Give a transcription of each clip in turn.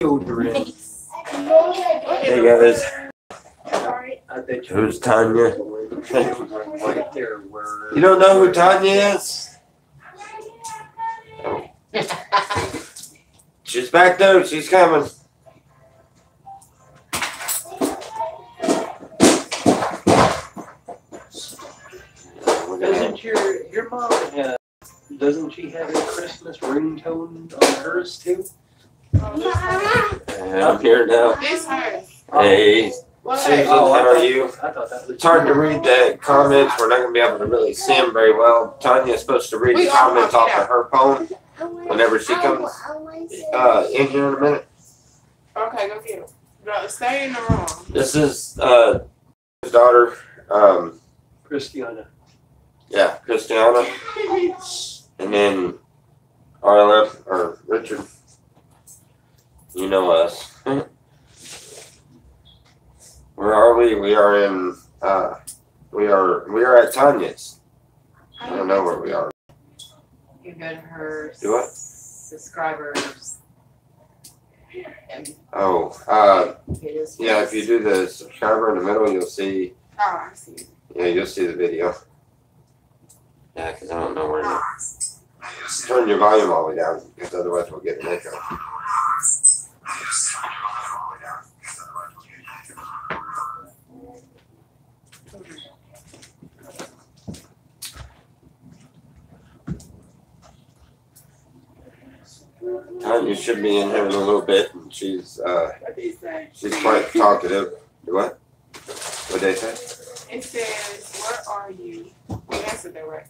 Hey guys, who's Tanya? You don't know who Tanya is? Oh. She's back there, she's coming. Doesn't your mom have, doesn't she have a Christmas ringtone on hers too? I'm here now. It's her. Hey, Susan, how are you? I thought that was. It's hard to read the comments. We're not going to be able to really see them very well. Tanya's supposed to read the comments off of her phone whenever she comes in here in a minute. Okay, go get him. No, stay in the room. This is his daughter, Christiana. yeah, Christiana, and then RLF, or Richard. You know us. Where are we? We are in, we are at Tanya's. I don't know where we are. You go to her Do what? subscribers. Oh, yeah, if you do the subscriber in the middle, you'll see, Oh, I see. yeah, you'll see the video. Yeah, because I don't know where to. Turn your volume all the way down, because otherwise we'll get an echo. Tanya should be in here in a little bit, and she's What did he say? quite talkative. What? What'd they say? It says, where are you? We answered that right.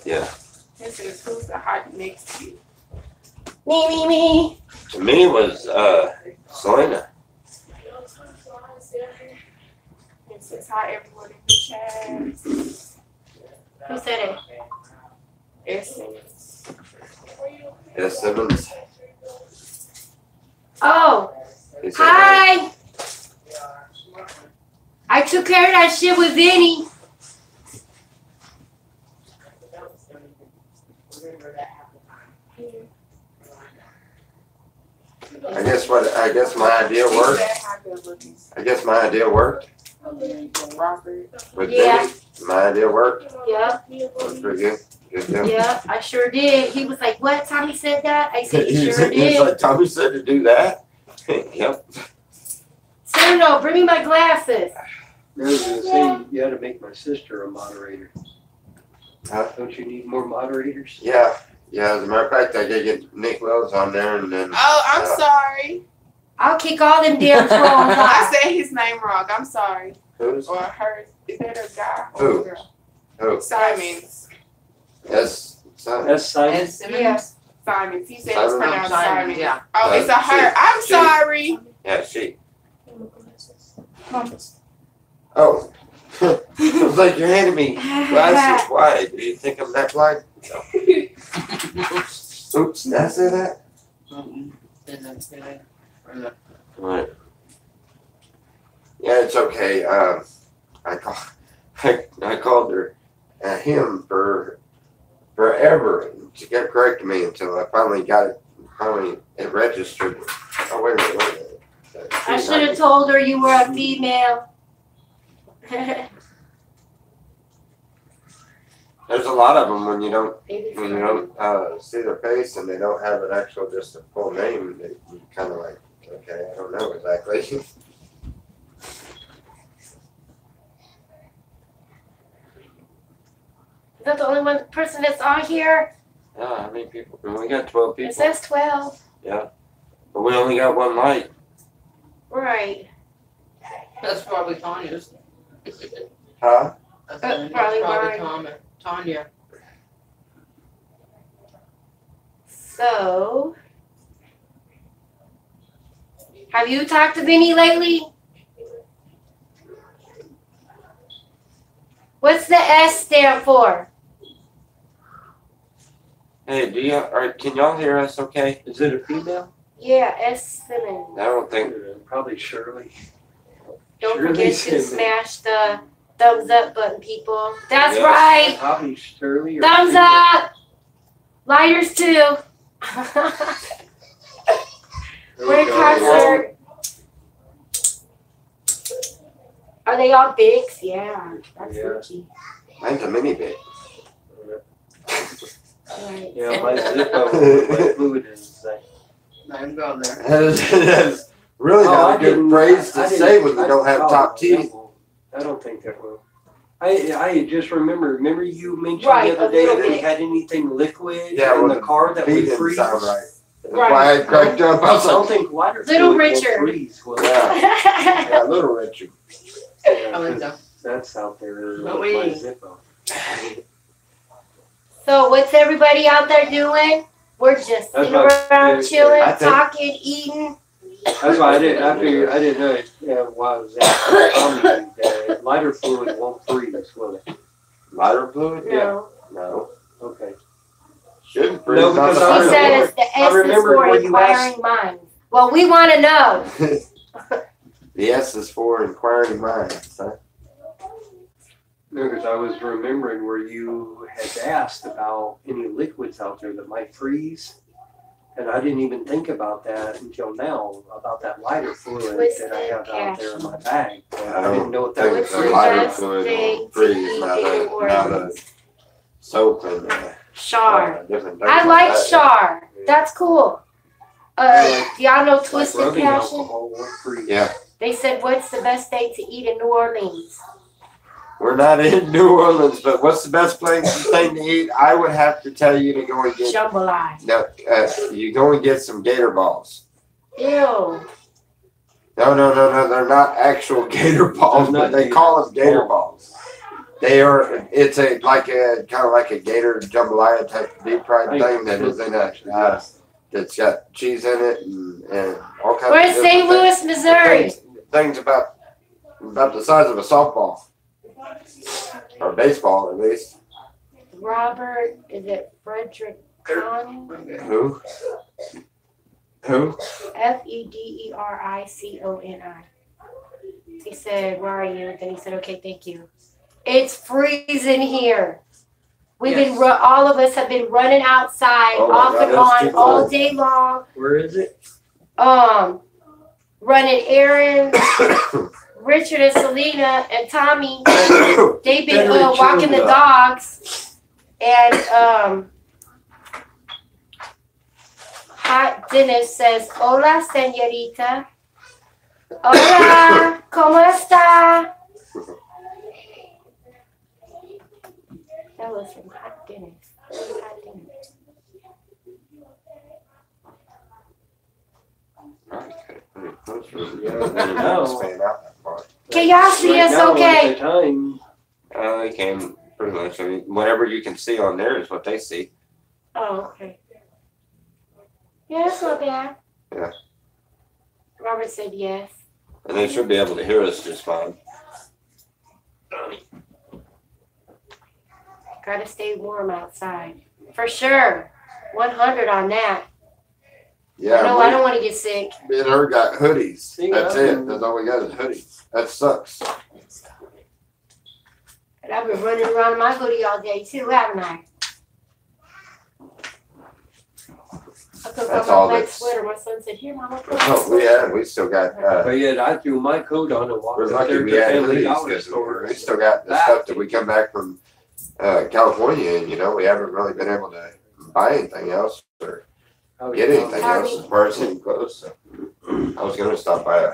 Yeah. It says, who's the hot next to you? Me. To me it was Selena. It says, hi everyone in the chat. Who said it? It says, Yes, Simmons. Oh, He said, hi. I took care of that shit with Vinny. I guess my idea worked. I guess my idea worked. Robert. With Yeah. Vinny, my idea worked. Yep, That's pretty good. Good deal. yep, I sure did. He was like, what? Tommy said that? I said, he He's sure did. like, Tommy said to do that. Yep. So no, bring me my glasses. I was gonna say, you ought to make my sister a moderator. Huh? Don't you need more moderators? Yeah. Yeah, as a matter of fact, I gotta get Nick Wells on there and then. Oh, I'm sorry. I'll kick all them damn trolls I off. said his name wrong. I'm sorry. Who's? Or hers. Is that a guy or Who? a girl? Who? Simons. Yes. Simon. That's Simon. Yes. Simons. He said it's Simon? pronounced Simons, Simons. yeah. Oh, it's a her. She. I'm She. sorry. Yeah, she. Oh. I was like, you're handing me glasses. Why? Do you think I'm that blind? No. Oops, did I say that? Right. Yeah, it's okay. I called her, him for forever. And she kept correcting me until I finally got it. Finally, it registered. Oh wait a minute. I should have told her you were a female. There's a lot of them when you don't see their face and they don't have an actual just a full name. They kind of like, okay, I don't know exactly. Is that the only one person that's on here? Yeah, how many people? We got 12 people. It says 12. Yeah, but we only got one light. Right. That's probably Tanya's. Huh? Probably Tanya. So, have you talked to Vinny lately? What's the S stand for? Hey, can y'all hear us okay? Is it a female? Yeah, S Simmons. I don't think. Probably Shirley. Don't Shirley forget to Simmons. smash the thumbs up button, people. That's Yes. right. Probably Shirley. Or Thumbs female. up. Lighters too. We're in concert. Are they all bigs? Yeah, that's Yeah. Gucci. Mine's a mini bit. Right. Yeah, my Zippo, my fluid is I'm going there. That's really Oh, not I a good didn't- phrase I to didn't- say when you I- don't have oh, top that teeth. won't. I don't think that will. I just remember you mentioned Right, the a other day little that we bit. had anything liquid Yeah, in well, the car that Beat would didn't freeze. sound right. That's Right. why I cracked up. I was I don't like, think lighter Little fluid Richard. will freeze. Will it? yeah, yeah, little Richard. Yeah, I think so. that's out there But with my we- Zippo. So what's everybody out there doing? We're just That's sitting right. around Yeah, chilling, I think- talking, eating. That's why I didn't know it. Yeah, while I was at the lighter fluid won't freeze, will it? Lighter fluid? No. No. Okay. Shouldn't freeze No, on because the I She lighter said remember- it's the I S is remember for when you inquiring minds. Well, we want to know. fluid. The S is for inquiring minds. Huh? No, because I was remembering where you had asked about any liquids out there that might freeze. And I didn't even think about that until now, about that lighter fluid Twisted that I have out there in cashew. my bag. I I didn't know if that think would What's the the freeze. lighter best fluid thing will to freeze, eat not in a Orleans? soap and Char. different things I like that. char. That's cool. Do y'all know Like twisted rubbing cashew? alcohol won't freeze. Yeah. They said, what's the best thing to eat in New Orleans? We're not in New Orleans, but what's the best thing to eat? I would have to tell you to go and get. Jambalaya. No, you go and get some gator balls. Ew. No, they're not actual gator balls, They're not but they gator call them gator balls. balls. They are. It's a kind of like a gator jambalaya type deep fried thing that is in a. That's got cheese in it and all kinds We're in of St. different Louis, Missouri. things about the size of a softball or a baseball at least. Robert, is it Frederick Con? Who? Who? Federiconi. He said, where are you? Then he said, okay, thank you. It's freezing here. We've been, all of us have been running outside Oh my off God, and that's on too all cold. day long. Where is it? Running errands. Richard and Selena and Tommy, they've been Better walking the chilled dogs. And Hot Dennis says, hola, señorita. Hola, ¿cómo está? That was from Hot Dennis. Hot Dennis. Can y'all see us now, okay? At the time, They can pretty much. I mean, whatever you can see on there is what they see. Oh, okay. Yeah, that's not bad. Yeah. Robert said yes. And they should be able to hear us just fine. Gotta stay warm outside. For sure. 100 on that. Yeah, No, I don't want to get sick. me and her got hoodies. See, That's I- it. That's all we got is hoodies. That sucks. And I've been running around in my hoodie all day too, haven't I? I took That's off my all black that's- sweater. My son said, here, Mama, put on Oh, we still got. but yet I threw my coat on and walked We're up lucky there we to had Family hoodies Dollar because Store. we still got the stuff that we come back from California, and we haven't really been able to buy anything else or get anything else as far as getting close. So I was gonna stop by a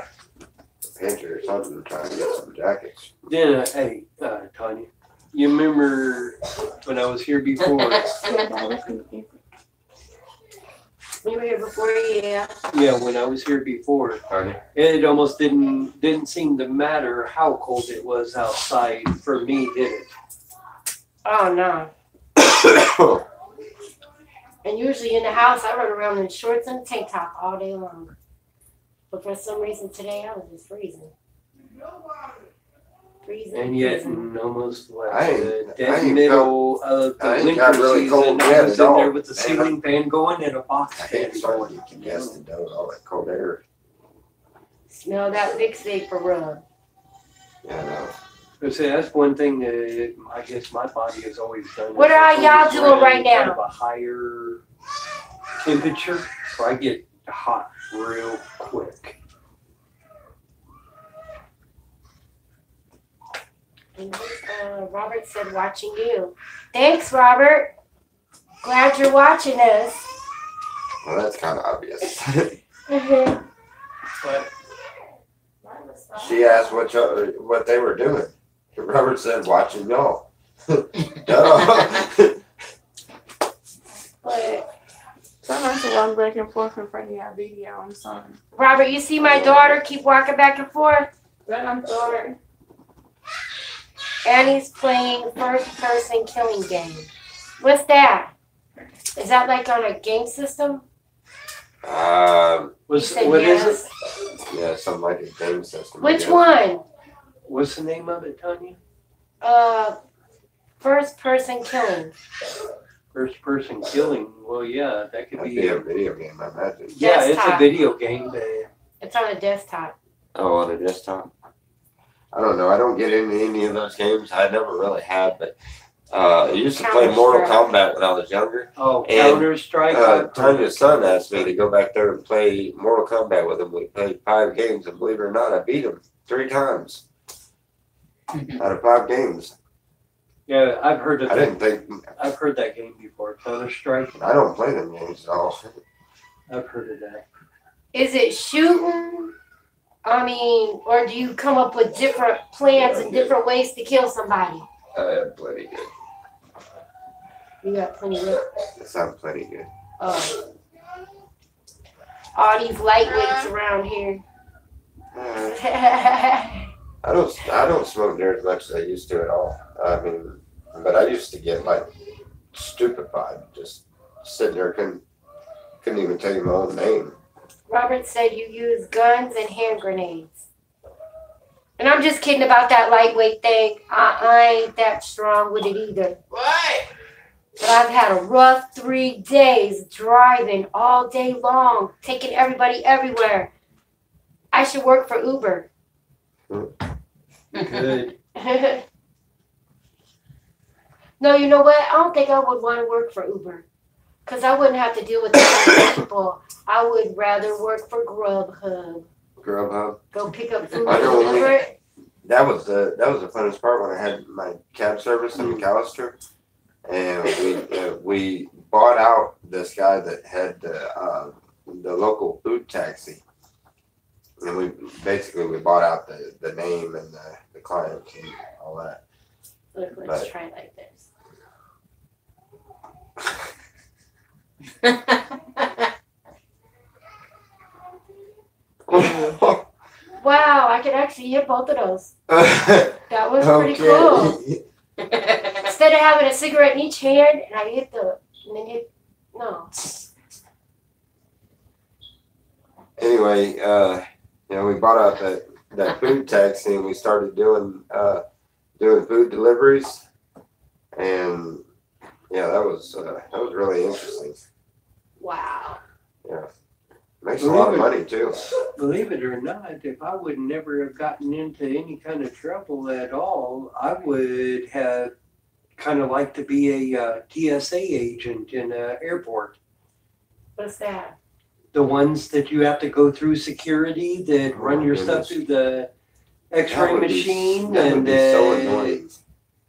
pantry or something and try and get some jackets. Then, hey, Tanya, you remember when I was here before? We were here before, yeah. Yeah, when I was here before, Tanya? it almost didn't seem to matter how cold it was outside for me, did it? Oh, no. And usually in the house, I run around in shorts and a tank top all day long. But for some reason today, I was just freezing. Freezing. And yet, freezing. almost like I ain't- the I dead ain't middle of I the ain't winter got really season, cold I yet was at in there all. with the Man, ceiling fan going and a box I fan hate starting going. to get congested though with all that cold air. Smell that big steak for rub. Yeah, I know. I say that's one thing that I guess my body has always done. What is are it's y'all always doing ran right kind now? of a higher temperature, so I get hot real quick. Robert said, watching you. Thanks, Robert. Glad you're watching us. Well, that's kind of obvious. Mm-hmm. But She asked what they were doing. Robert said, watching y'all. Duh. But Sometimes to run back and forth in front of your video. I'm sorry. Robert, you see my daughter keep walking back and forth? But I'm sorry. Annie's playing first-person killing game. What's that? Is that like on a game system? You what said is yes. it? Yeah, something like a game system. Which yeah. one? What's the name of it, Tanya? First-person killing. First person killing. Well, yeah, that could That'd be. be a video game, I imagine. Yeah, it's a Desktop. video game, but It's on a desktop. Oh, on a desktop? I don't know. I don't get into any of those games. I never really have, but I used to play Mortal Kombat when I was younger. oh, And, Counter Strike. Tanya's son asked me to go back there and play Mortal Kombat with him. We played 5 games, and believe it or not, I beat him 3 times out of 5 games. Yeah, I've heard of I that. didn't think. I've heard that game before. Counter Strike. I don't play them games at all. I've heard of that. Is it shooting? I mean, or do you come up with different plans and different ways to kill somebody? Plenty good. You got plenty of. That sounds plenty good. All these lightweights around here. I don't smoke near as much as I used to at all. I mean, but I used to get like stupefied, just sitting there, couldn't even tell you my own name. Robert said you use guns and hand grenades. And I'm just kidding about that lightweight thing. I ain't that strong with it either. What? But I've had a rough 3 days driving all day long, taking everybody everywhere. I should work for Uber. Good. No, you know what? I don't think I would want to work for Uber. Because I wouldn't have to deal with the people. I would rather work for Grubhub. Grubhub. Go pick up food I and know deliver it. That was the funnest part when I had my cab service in McAllister, and we bought out this guy that had the local food taxi, and we bought out the name and the client and all that. Look, let's try it like this. Wow, I could actually hit both of those. That was pretty cool. Instead of having a cigarette in each hand, and I hit no. Anyway, we bought out that food taxi and we started doing food deliveries, and that was really interesting. Wow. Yeah, makes a lot of money too. Believe it or not, if I would never have gotten into any kind of trouble at all, I would have kind of liked to be a TSA agent in an airport. What's that? The ones that you have to go through security that run your stuff through the X-ray machine. That would and be so annoying.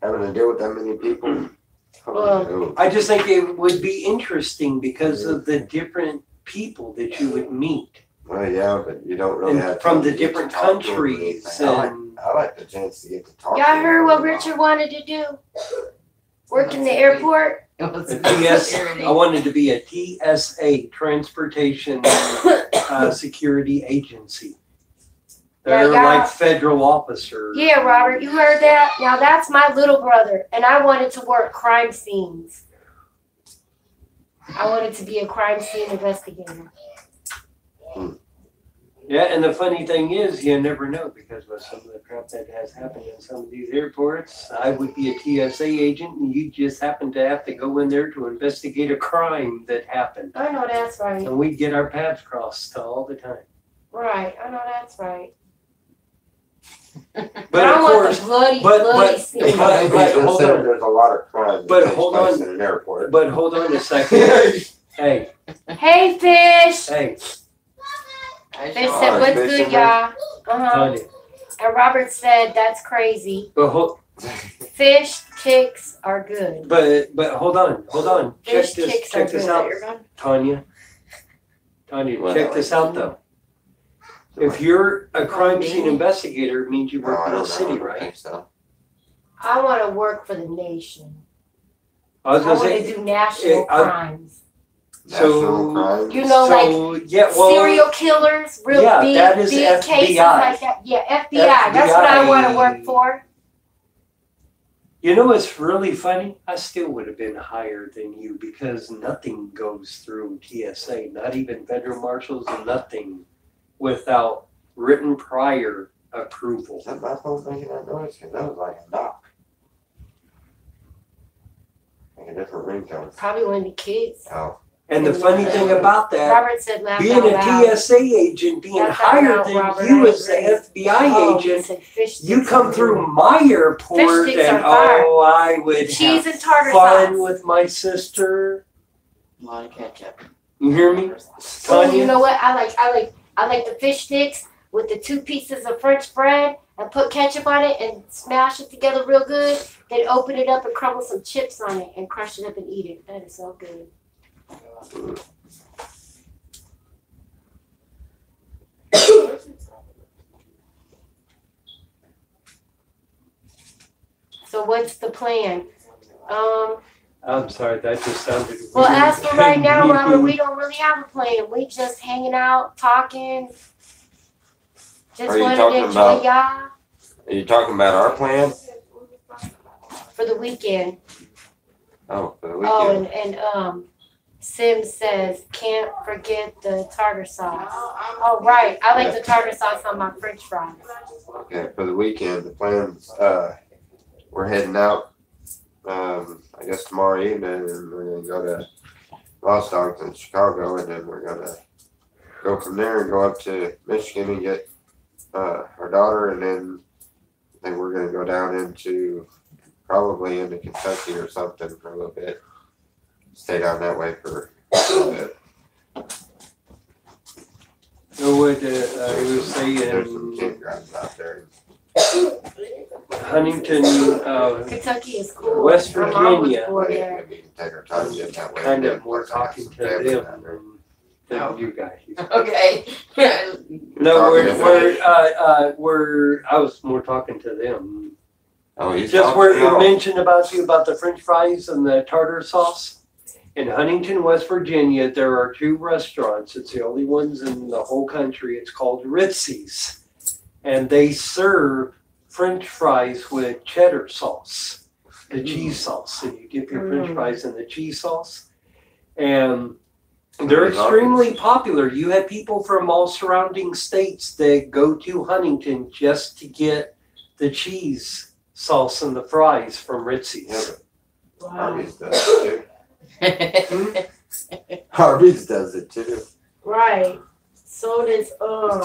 Having to deal with that many people. Well, I just think it would be interesting because of the different people that you would meet. Well, yeah, but you don't really And have from time the to get different to talk to them or countries. anything. And I like the chance to get to talk. y'all to them heard for what a while. Richard wanted to do? Work in the airport? I wanted to be a TSA, Transportation Security Agency. They're Yeah, like federal officers. Yeah, Robert, you heard that? Now that's my little brother, and I wanted to work crime scenes. I wanted to be a crime scene investigator. Yeah, and the funny thing is, you never know because with some of the crap that has happened in some of these airports, I would be a TSA agent and you just happen to have to go in there to investigate a crime that happened. I know that's right. And we'd get our paths crossed all the time. Right, I know that's right. But I of want course, the bloody but- scene. but hold on. There's a lot of crime But that takes hold place on. in an airport. But hold on a second. Hey, Hey, fish! hey. They said, what's good, y'all? Tanya. And Robert said, that's crazy. But Fish ticks are good. but hold on. Fish Check ticks are this good. out, Tanya. Well, Check this out though. If you're a crime scene investigator, it means you work in the city, right? So. I want to work for the nation. I was I gonna want say. to do national crimes. National crimes. You know, serial killers, real big, that is big FBI. cases like that. Yeah, FBI. That's what I want to work for. You know what's really funny? I still would have been higher than you because nothing goes through TSA, not even federal marshals, nothing without written prior approval. Is that my phone making that noise? Because that was like a knock. Like a different ringtone. Probably one of the kids. Oh. And the funny thing about that, Robert said, laugh being out a loud. TSA agent, being Laugh out higher loud, than Robert, you I as the agree. FBI Oh, he agent, said fish you sticks come are through good. my airport Fish sticks and are fire. I would Cheese have and tartar fun sauce. with my sister. A lot of ketchup. You hear me? Oh, Tanya? you know what? I like the fish sticks with the 2 pieces of French bread and put ketchup on it and smash it together real good. Then open it up and crumble some chips on it and crush it up and eat it. That is so good. So what's the plan? I'm sorry, that just sounded Well, weird. as for right now, Robert, we don't really have a plan. We just hanging out, talking. Just Are you wanted to talking enjoy about- y'all Are you talking about our plan? for the weekend. Oh, for the Oh, weekend. and Sim says, can't forget the tartar sauce. Oh, right. I like the tartar sauce on my French fries. Okay, for the weekend, the plans, we're heading out, I guess tomorrow evening, and we're gonna go to Lost Dogs in Chicago, and then we're gonna go from there and go up to Michigan and get, our daughter, and then I think we're gonna go down into, probably into Kentucky or something for a little bit. Stay down that way for a little bit. So what I was There's some saying, campgrounds out there. Huntington, Kentucky is cool. West My mom was Virginia. born there. We can take our time getting that way. kind Yeah, of more plus I got talking some to family them down there. than you guys. Okay. No, Talking we're I was more talking to them. Oh, he's Just talking where you now. mentioned about the French fries and the tartar sauce. In Huntington, West Virginia, there are 2 restaurants. It's the only ones in the whole country. It's called Ritzy's. And they serve French fries with cheddar sauce, the cheese sauce. And you dip your French fries in the cheese sauce. And they're extremely popular. You have people from all surrounding states that go to Huntington just to get the cheese sauce and the fries from Ritzy's. Yeah, Harvey's does it too. Harvey's does it too. Right. So does Well,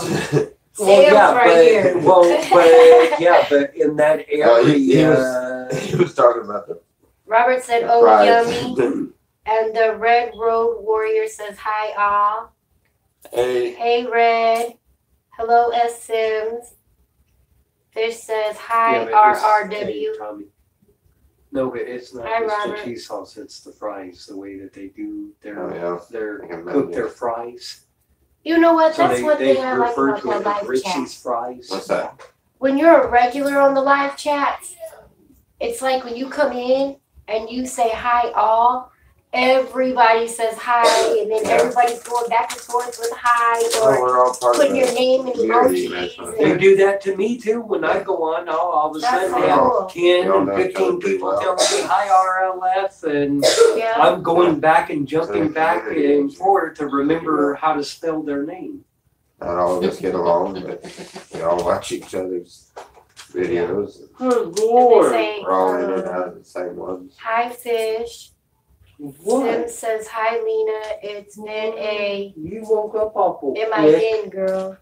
Sam's right here. but in that area, He was talking about the Robert said, oh, fries. yummy. And the Red Road Warrior says, hi, all. Hey, Hey, Red. Hello, S. Sims. Fish says, hi, RRW. Tommy. No, but it's not Hi, just Robert. the cheese sauce, it's the fries, the way that they do oh yeah. their I can cook imagine. their fries. You know what? So That's one they thing I like refer about to my it as live chat. Ritzy's fries. What's that? When you're a regular on the live chats, it's like when you come in and you say hi all, everybody says hi, and then Yeah. everybody's going back and forth with hi Oh, or we're all part of putting your the name and community, that's emojis. what They And, do that to me too. When I go on, all of a That's sudden so have cool. 10 We all and know each 15 other pretty people well. telling me hi RLF, and yeah. I'm going back and jumping So back community. and forth to remember how to spell their name. Not all of us get along, but we all watch each other's videos. Good And they Lord. say, We're all in and out of the same ones. hi, Fish. Sim What? says, hi, Lena. It's Nan A. You woke up awful quick. M-I-N, girl.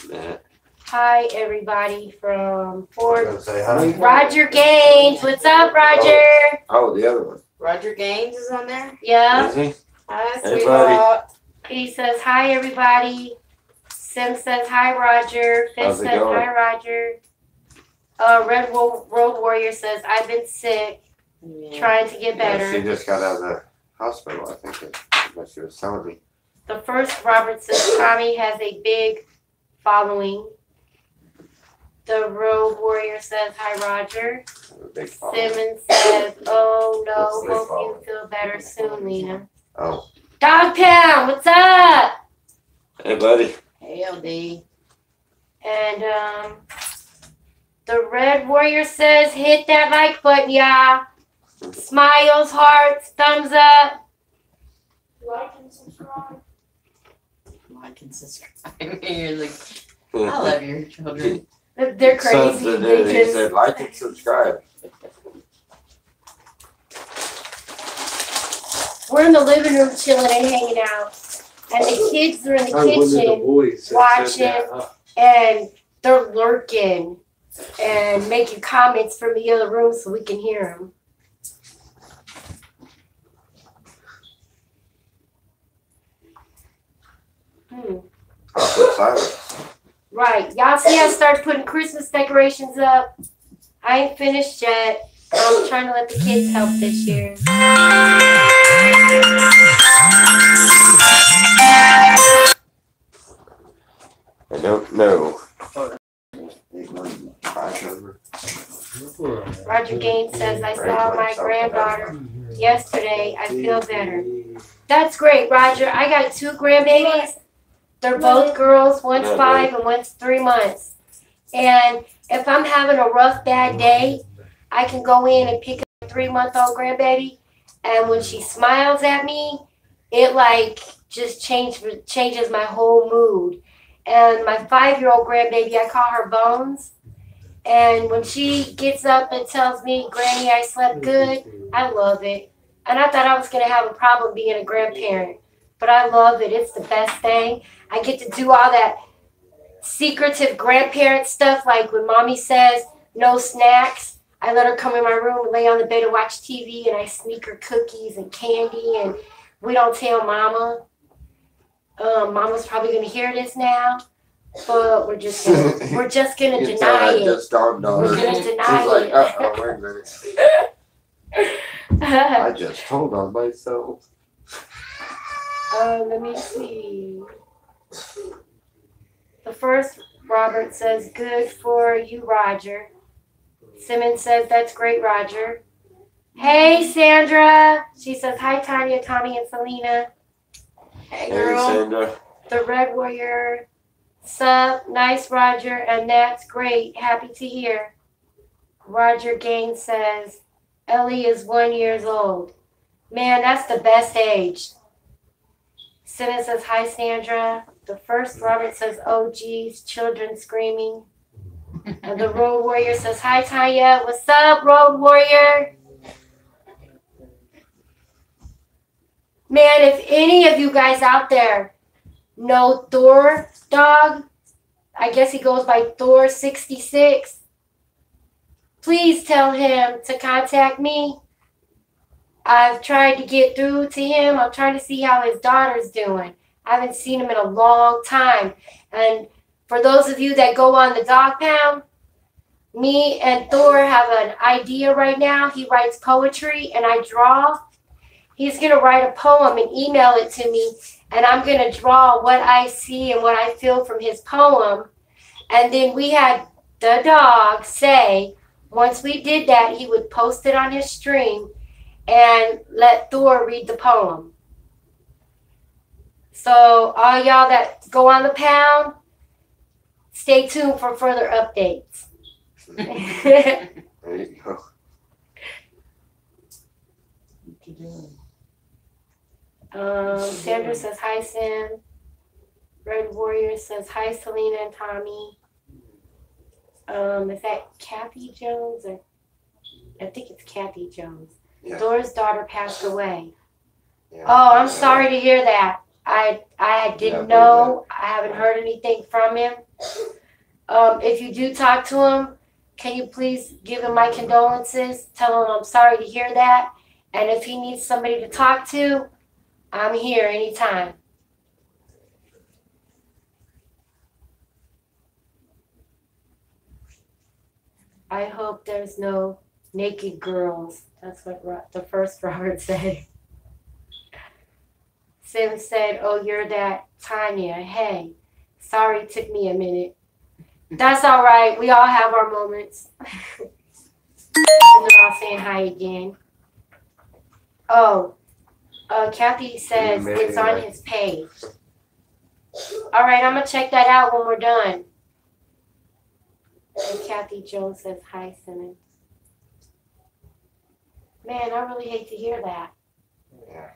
Nah. Hi, everybody from I was Fort. gonna say hi. Roger Gaines. What's up, Roger? Oh, the other one. Roger Gaines is on there. Yeah. Is he? Hi, Hey, sweetheart. He says, hi, everybody. Sim says hi, Roger. Fish How's it says going? hi, Roger. Road Warrior says I've been sick, Yeah. trying to get Yeah, better. she just got out of the hospital, I think. That's what she was telling me. The first Robert says Tommy has a big following. The Road Warrior says hi, Roger. A big following. Simmons says, oh What's no, the hope following? you feel better soon, Lena. Oh. Dog Pound, what's up? Hey, buddy. Hey, LD. And the Red Warrior says hit that like button, y'all. Smiles, hearts, thumbs up. Like and subscribe. Like and subscribe. You're like, I love your children. They're crazy. Something to They do. He just- said, like and subscribe. We're in the living room chilling and hanging out. And the kids are in the One of the kitchen boys that watching. said that, huh? and they're lurking and making comments from the other room so we can hear them. Awkward silence. Right. Y'all see I started putting Christmas decorations up. I ain't finished yet. I'm trying to let the kids help this year. I don't know. Roger Gaines says, I saw my granddaughter yesterday. I feel better. That's great, Roger. I got 2 grandbabies. They're both girls. One's 5 and one's 3 months. And if I'm having a rough, bad day, I can go in and pick up a 3-month-old grandbaby. And when she smiles at me, it like just changes my whole mood. And my 5-year-old grandbaby, I call her Bones. And when she gets up and tells me, Granny, I slept good, I love it. And I thought I was going to have a problem being a grandparent. But I love it. It's the best thing. I get to do all that secretive grandparent stuff, like when Mommy says no snacks, I let her come in my room and lay on the bed and watch TV, and I sneak her cookies and candy, and we don't tell Mama. Mama's probably going to hear this now. But we're just gonna You deny tell it. that just dawned on her. We're gonna She's deny like, it. uh-oh, wait a minute. I just told on myself. Let me see. The first Robert says, good for you, Roger. Simmons says, that's great, Roger. Hey, Sandra. She says, hi, Tanya, Tommy, and Selena. Hey, Hey, girl. Sandra. The Red Warrior. Sup, nice, Roger, and that's great. Happy to hear. Roger Gaines says, Ellie is 1 year old. Man, that's the best age. Simmons says, hi, Sandra. The first Robert says, oh, geez, children screaming. And the Road Warrior says, hi, Tanya. What's up, Road Warrior? Man, if any of you guys out there know Thor Dog, I guess he goes by Thor 66, please tell him to contact me. I've tried to get through to him. I'm trying to see how his daughter's doing. I haven't seen him in a long time. And for those of you that go on the dog pound, me and Thor have an idea right now. He writes poetry and I draw. He's going to write a poem and email it to me. And I'm going to draw what I see and what I feel from his poem. And then we had the dog say, once we did that, he would post it on his stream and let Thor read the poem. So all y'all that go on the pound, stay tuned for further updates. There you go. Sandra says, hi, Sam. Red Warrior says, hi, Selena and Tommy. Is that Kathy Jones? Or I think it's Kathy Jones. Yeah. Dora's daughter passed away. Yeah. Oh, I'm sorry to hear that. I didn't Yeah, know. I haven't heard anything from him. If you do talk to him, can you please give him my condolences? Tell him I'm sorry to hear that. And if he needs somebody to talk to, I'm here anytime. I hope there's no naked girls. That's what the first Robert said. Sim said, oh, you're that Tanya. Hey, sorry it took me a minute. That's all right. We all have our moments. And they're all saying hi again. Oh, Kathy says it's on his page. All right, I'm going to check that out when we're done. And Kathy Jones says, hi, Simmons. Man, I really hate to hear that. Yeah.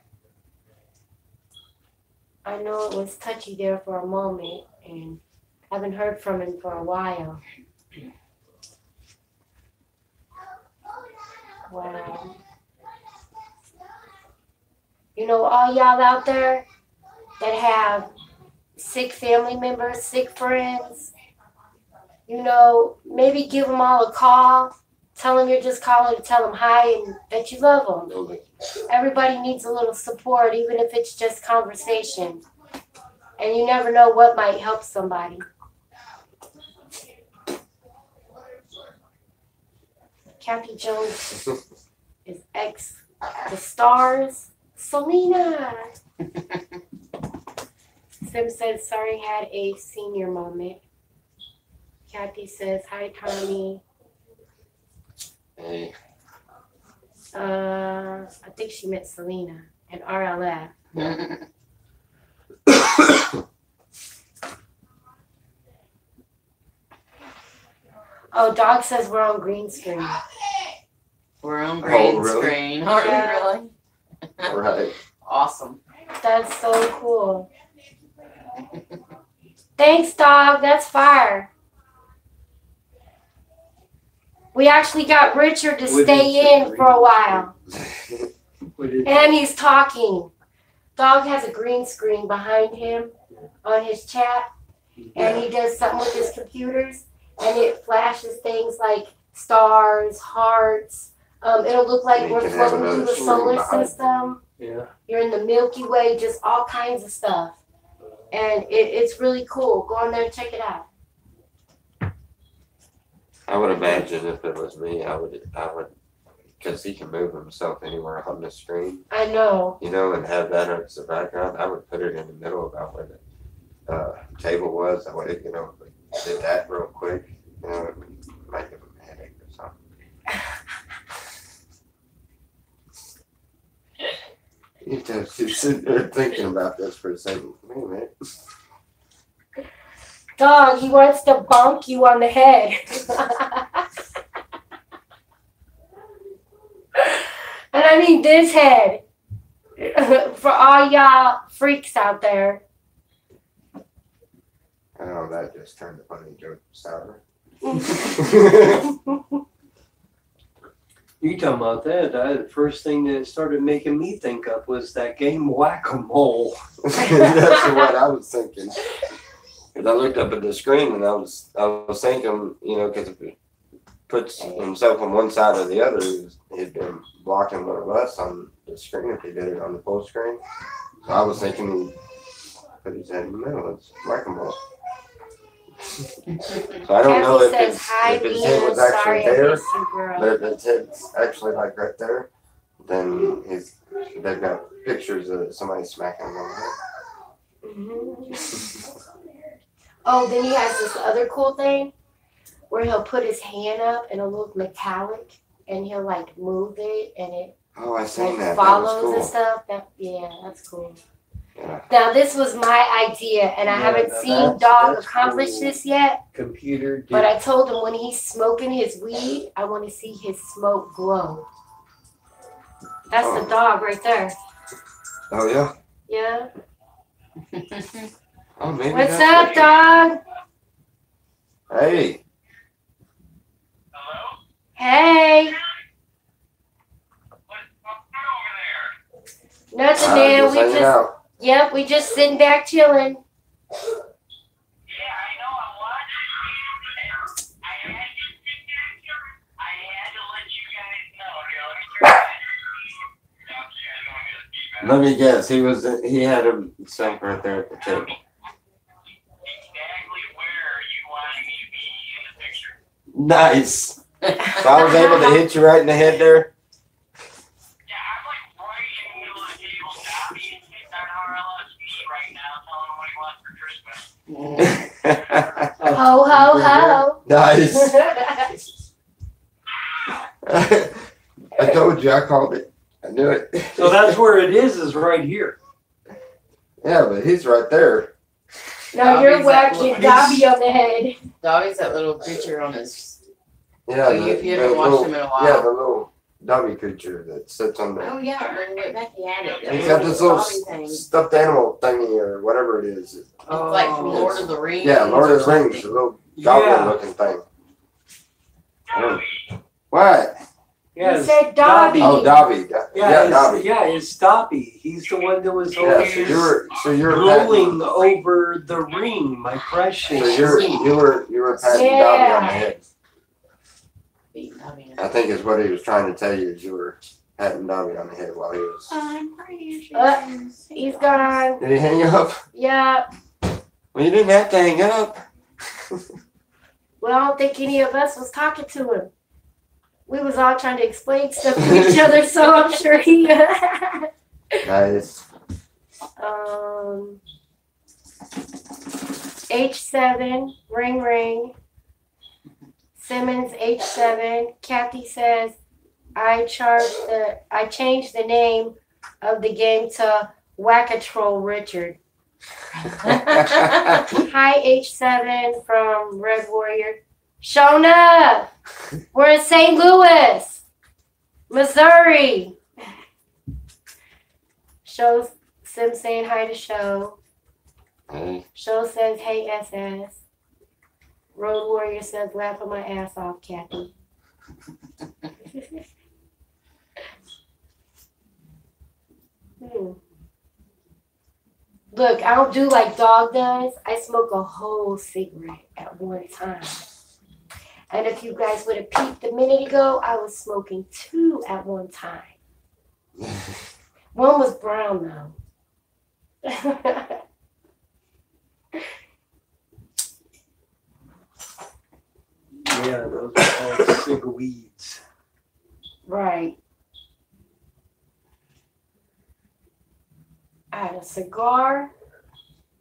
I know it was touchy there for a moment, and haven't heard from him for a while. Wow. You know, all y'all out there that have sick family members, sick friends, you know, maybe give them all a call. Tell them you're just calling to tell them hi and that you love them. Everybody needs a little support, even if it's just conversation. And you never know what might help somebody. Kathy Jones is ex the stars. Selena. Sim says, sorry, had a senior moment. Kathy says, hi, Tommy. Hey. I think she meant Selena and RLF. Oh, Dog says we're on green screen. We're on green really? screen. Are we really? Right. Awesome. That's so cool. Thanks, Dog. That's fire. We actually got Richard to stay in for a while. And he's talking. Dog has a green screen behind him on his chat. And he does something with his computers. And it flashes things like stars, hearts. It'll look like we're floating through the solar system. Yeah. You're in the Milky Way, just all kinds of stuff. And it's really cool. Go on there and check it out. I would imagine if it was me, I would, because he can move himself anywhere on the screen, I know. you know, and have that as the background. I would put it in the middle about where the table was. I would, you know, did that real quick, you know, it might give him a headache or something. He's sitting there thinking about this for a second. Wait a minute. Dog, he wants to bonk you on the head. And I mean this head. For all y'all freaks out there. Oh, that just turned the funny joke sour. You talking about that? The first thing that started making me think of was that game Whack-A-Mole. That's what I was thinking. Because I looked up at the screen and I was thinking, you know, because if he puts himself on one side or the other, he'd been blocking one of us on the screen if he did it on the full screen. So I was thinking he'd put his head in the middle. It's Whack-A-Mole. So I don't know if his head was actually there, but if his head's actually like right there, then they've got pictures of somebody smacking him on the head. Mm-hmm. Oh, then he has this other cool thing where he'll put his hand up and it'll look metallic and he'll like move it and it I seen that. follows That was cool. and stuff. That's cool. Yeah. Now this was my idea and I haven't seen Dog accomplish this yet. Computer. But I told him when he's smoking his weed, I want to see his smoke glow. That's the dog right there. Oh yeah. Yeah. Oh, maybe What's that's up, dog? Hey. Hello? Hey. What's going on over there? Nothing, man. Just hanging out. Yep, we just sitting back chilling. Yeah, I know. I'm watching. I had to let you guys know. Here, let me try that. Let me guess. He had himself right there at the table. Exactly where you wanted me to be in the picture. Nice. So I was able to hit you right in the head there. Yeah, I'm like right in the middle of the table. Dobby's sitting on RLSP right now, telling him what he wants for Christmas. Ho, ho, ho. Nice. I told you, I called it. I knew it. So that's where it is right here. Yeah, but he's right there. No, you're Dobby's whacking that Dobby on the head. Dobby's that little creature on his. Yeah, Oh, if you haven't watched him in a while. Yeah, the little dummy creature that sits on the. Oh yeah, I remember back he had it. He's got this little Dobby thing. stuffed animal thingy or whatever it is. It's like from Lord of the Rings. Yeah, Lord of the or Rings, the something. little goblin Yeah. looking thing. What? Yeah, You it's said Dobby. Oh, Dobby. Yeah, Dobby. Yeah, it's Dobby. He's the one that was Yeah, always so you were rolling over the ring, my precious. patting, you were patting Yeah. Dobby on the head. Beating Dobby. I think is what he was trying to tell you is you were patting Dobby on the head while he was. I'm pretty He's gone. Did he hang up? Yeah. Well, you didn't have to hang up. Well, I don't think any of us was talking to him. We was all trying to explain stuff to each other, so I'm sure he. Nice. H7, ring ring. Simmons H7. Kathy says, I changed the name of the game to Whack-a-Troll Richard. Hi H7 from Red Warrior. Shona, we're in St. Louis, Missouri. Show Sim saying hi to Show. Hey. Show says hey SS. Road Warrior says laughing my ass off, Kathy. Look, I don't do like Dog does. I smoke a whole cigarette at one time. And if you guys would have peeped a minute ago, I was smoking 2 at one time. One was brown though. Yeah, those are called cigweeds. Right. I had a cigar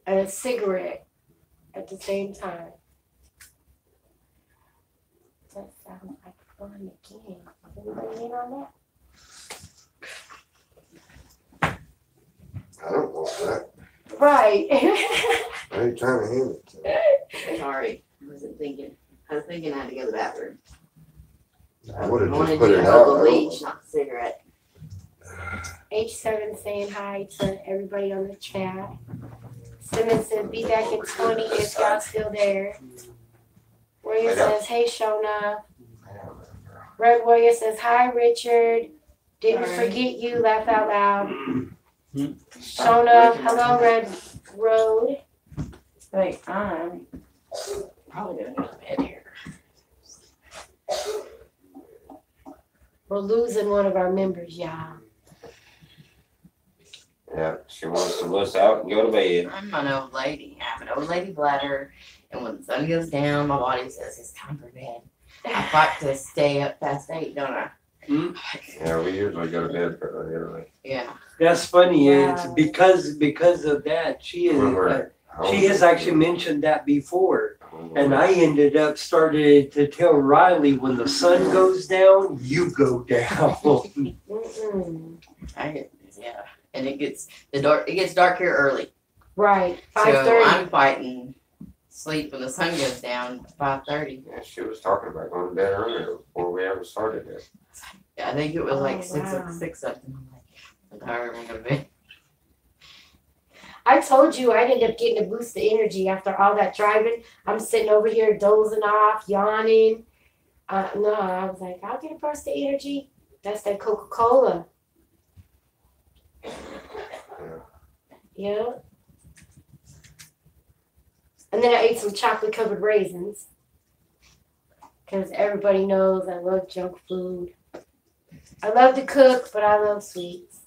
and a cigarette at the same time. That sounds like fun again. Anybody in on that? I don't want that. Right. Why are you trying to hand it to me? Sorry, I wasn't thinking. I was thinking I had to go to the bathroom. I would have I wanted just put you it to out. hold the I don't leash, not the cigarette. H7 saying hi to everybody on the chat. Simmons said, be back in 20 if y'all still there. Warrior says, hey Shona. Red Warrior says, hi Richard. Didn't forget you, laugh out loud. Shona, hello Red Road. Wait, I'm probably gonna go to bed here. We're losing one of our members, y'all. Yeah, she wants to wuss out and go to bed. I'm an old lady. I have an old lady bladder, and when the sun goes down, my body says it's time for bed. I fight to stay up past 8, don't I? Yeah, we usually go to bed pretty early. Yeah. That's funny. Wow. It's because of that. She has actually mentioned that before. And I ended up started to tell Riley when the sun goes down, you go down. Yeah. And it gets dark here early. Right, So 5:30. I'm fighting sleep when the sun goes down at 5:30. Yeah, she was talking about going to bed earlier before we ever started it. I think it was Oh, like wow. 6 something. I'm like, I'm tired, I'm gonna go to bed. I told you I'd end up getting a boost of energy after all that driving. I'm sitting over here dozing off, yawning. No, I was like, I'll get a burst of energy. That's that Coca-Cola. Yeah. And then I ate some chocolate covered raisins. Because everybody knows I love junk food. I love to cook, but I love sweets.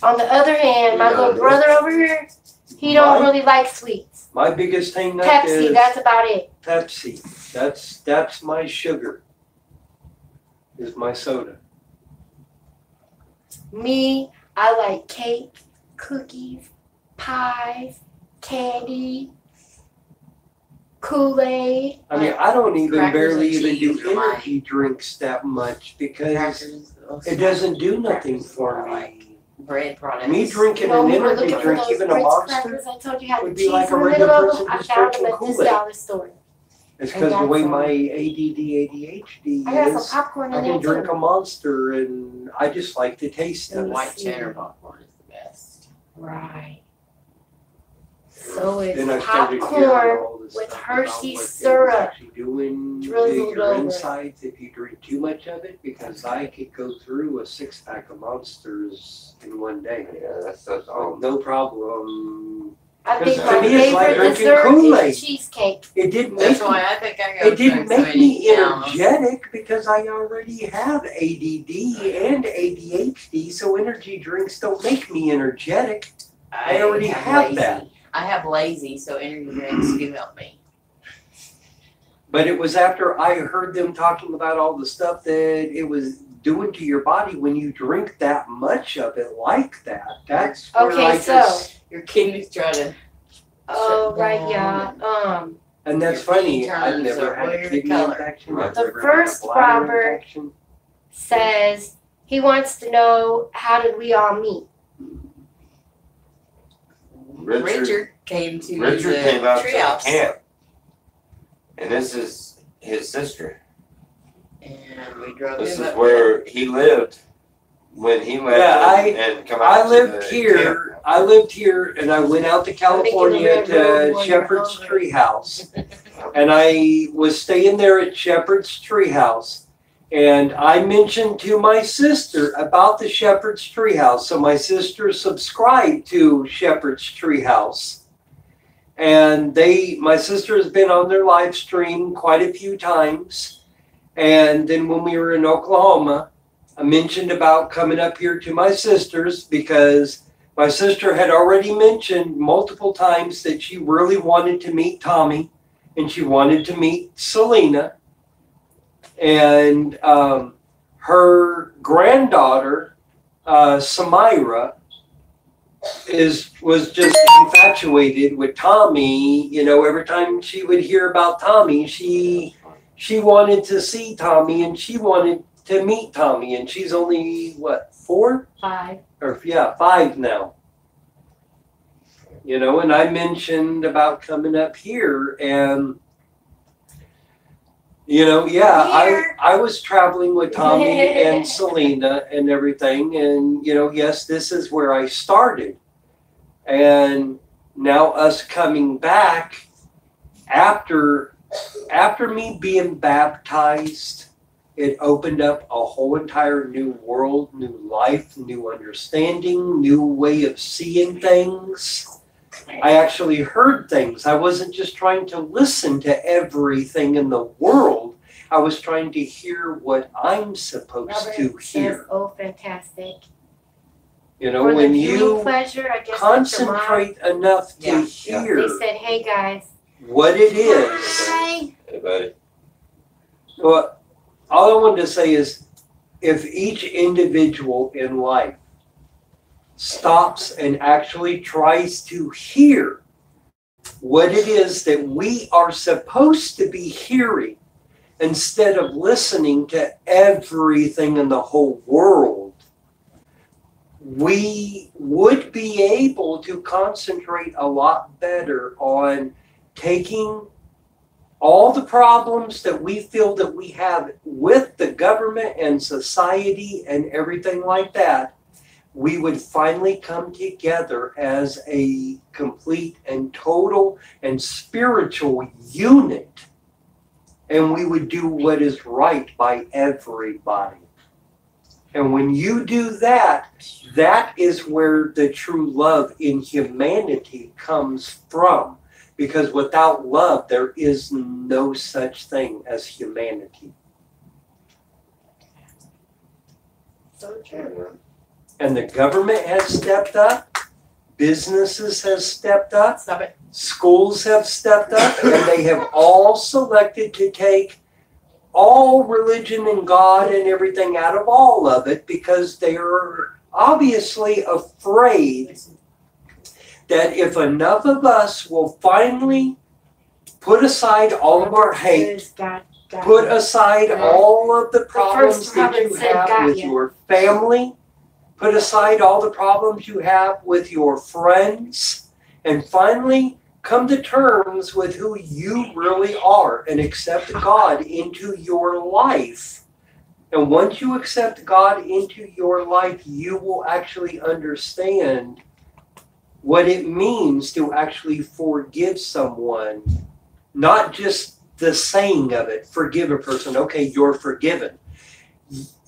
On the other hand, my little brother over here, He don't My- really like sweets. My biggest hang up Pepsi, is that's about it. Pepsi. That's my sugar. Is my soda. Me, I like cake, cookies, pies, candy, Kool-Aid. I mean, I don't even Crackers barely and even cheese do are my- energy drinks that much because Crackers, it doesn't do nothing for me. bread products. Me drinking When an we were energy looking for drink, those even a Ritz Monster, crackers I told you had the would be cheese like a in the regular middle of person them, I just found them drinking at this Kool-Aid. dollar store. it's because the got way some. my ADD, ADHD I got some is. popcorn I in can there drink too. a Monster and I just like the taste The of it. white cheddar popcorn is the best. Right. So it's Then I started hearing popcorn all this with stuff Hershey about what syrup it was actually doing to drizzled your over. insides if you drink too much of it, because I could go through a 6-pack of Monsters in one day. Yeah, that's all. No problem. I think Because my to me it's like favorite drinking dessert Kool-Aid. is cheesecake. It didn't That's make me, why I think I got it didn't make me energetic. energetic because I already have ADD and ADHD, so energy drinks don't make me energetic. I already have that. I have lazy, so energy drinks do help me. But it was after I heard them talking about all the stuff that it was doing to your body when you drink that much of it like that. That's where Okay, I so- just, Your kidneys try to. Oh, Shut right, down. yeah. and that's Your funny. pee I've turns never are had a weird kidney color. infection. The I've never first had a bladder Robert- infection. Says he wants to know, how did we all meet? Richard came to Richard the came out to the treehouse, camp, and this is his sister. and we drove This him is up where he lived when he left Yeah, and come out I to lived the here. camp. I lived here, and I went out to California red room to while you're Shepherd's hungry. Treehouse, and I was staying there at Shepherd's Treehouse. And I mentioned to my sister about the Shepherd's Treehouse, so my sister subscribed to Shepherd's Treehouse, and my sister has been on their live stream quite a few times. And then when we were in Oklahoma, I mentioned about coming up here to my sister's because my sister had already mentioned multiple times that she really wanted to meet Tommy and she wanted to meet Selena. And her granddaughter, Samira, was just infatuated with Tommy. You know, every time she would hear about Tommy, she wanted to see Tommy and she wanted to meet Tommy. And she's only, what, 4? 5. Or, yeah, 5 now. You know, and I mentioned about coming up here and, you know, yeah, I was traveling with Tommy and Selena and everything. And, you know, yes, this is where I started. And now us coming back after me being baptized, it opened up a whole entire new world, new life, new understanding, new way of seeing things. I actually heard things. I wasn't just trying to listen to everything in the world. I was trying to hear what I'm supposed to Robert says, hear. oh, fantastic. You know, For the when viewing you pleasure, I guess that's your mom. concentrate enough to Yeah. hear They said, hey, guys. what it is. Hi. Hey, buddy. Well, all I wanted to say is if each individual in life stops and actually tries to hear what it is that we are supposed to be hearing instead of listening to everything in the whole world, we would be able to concentrate a lot better on taking all the problems that we feel that we have with the government and society and everything like that. We would finally come together as a complete and total and spiritual unit. And we would do what is right by everybody. And when you do that, that is where the true love in humanity comes from. Because without love, there is no such thing as humanity. So true. And the government has stepped up. businesses have stepped up, Stop it. schools have stepped up, and they have all selected to take all religion and God and everything out of all of it because they are obviously afraid that if enough of us will finally put aside all of our hate, put aside all of the problems that you have with your family, put aside all the problems you have with your friends, and finally come to terms with who you really are and accept God into your life. And once you accept God into your life, you will actually understand what it means to actually forgive someone. Not just the saying of it, forgive a person, okay, you're forgiven.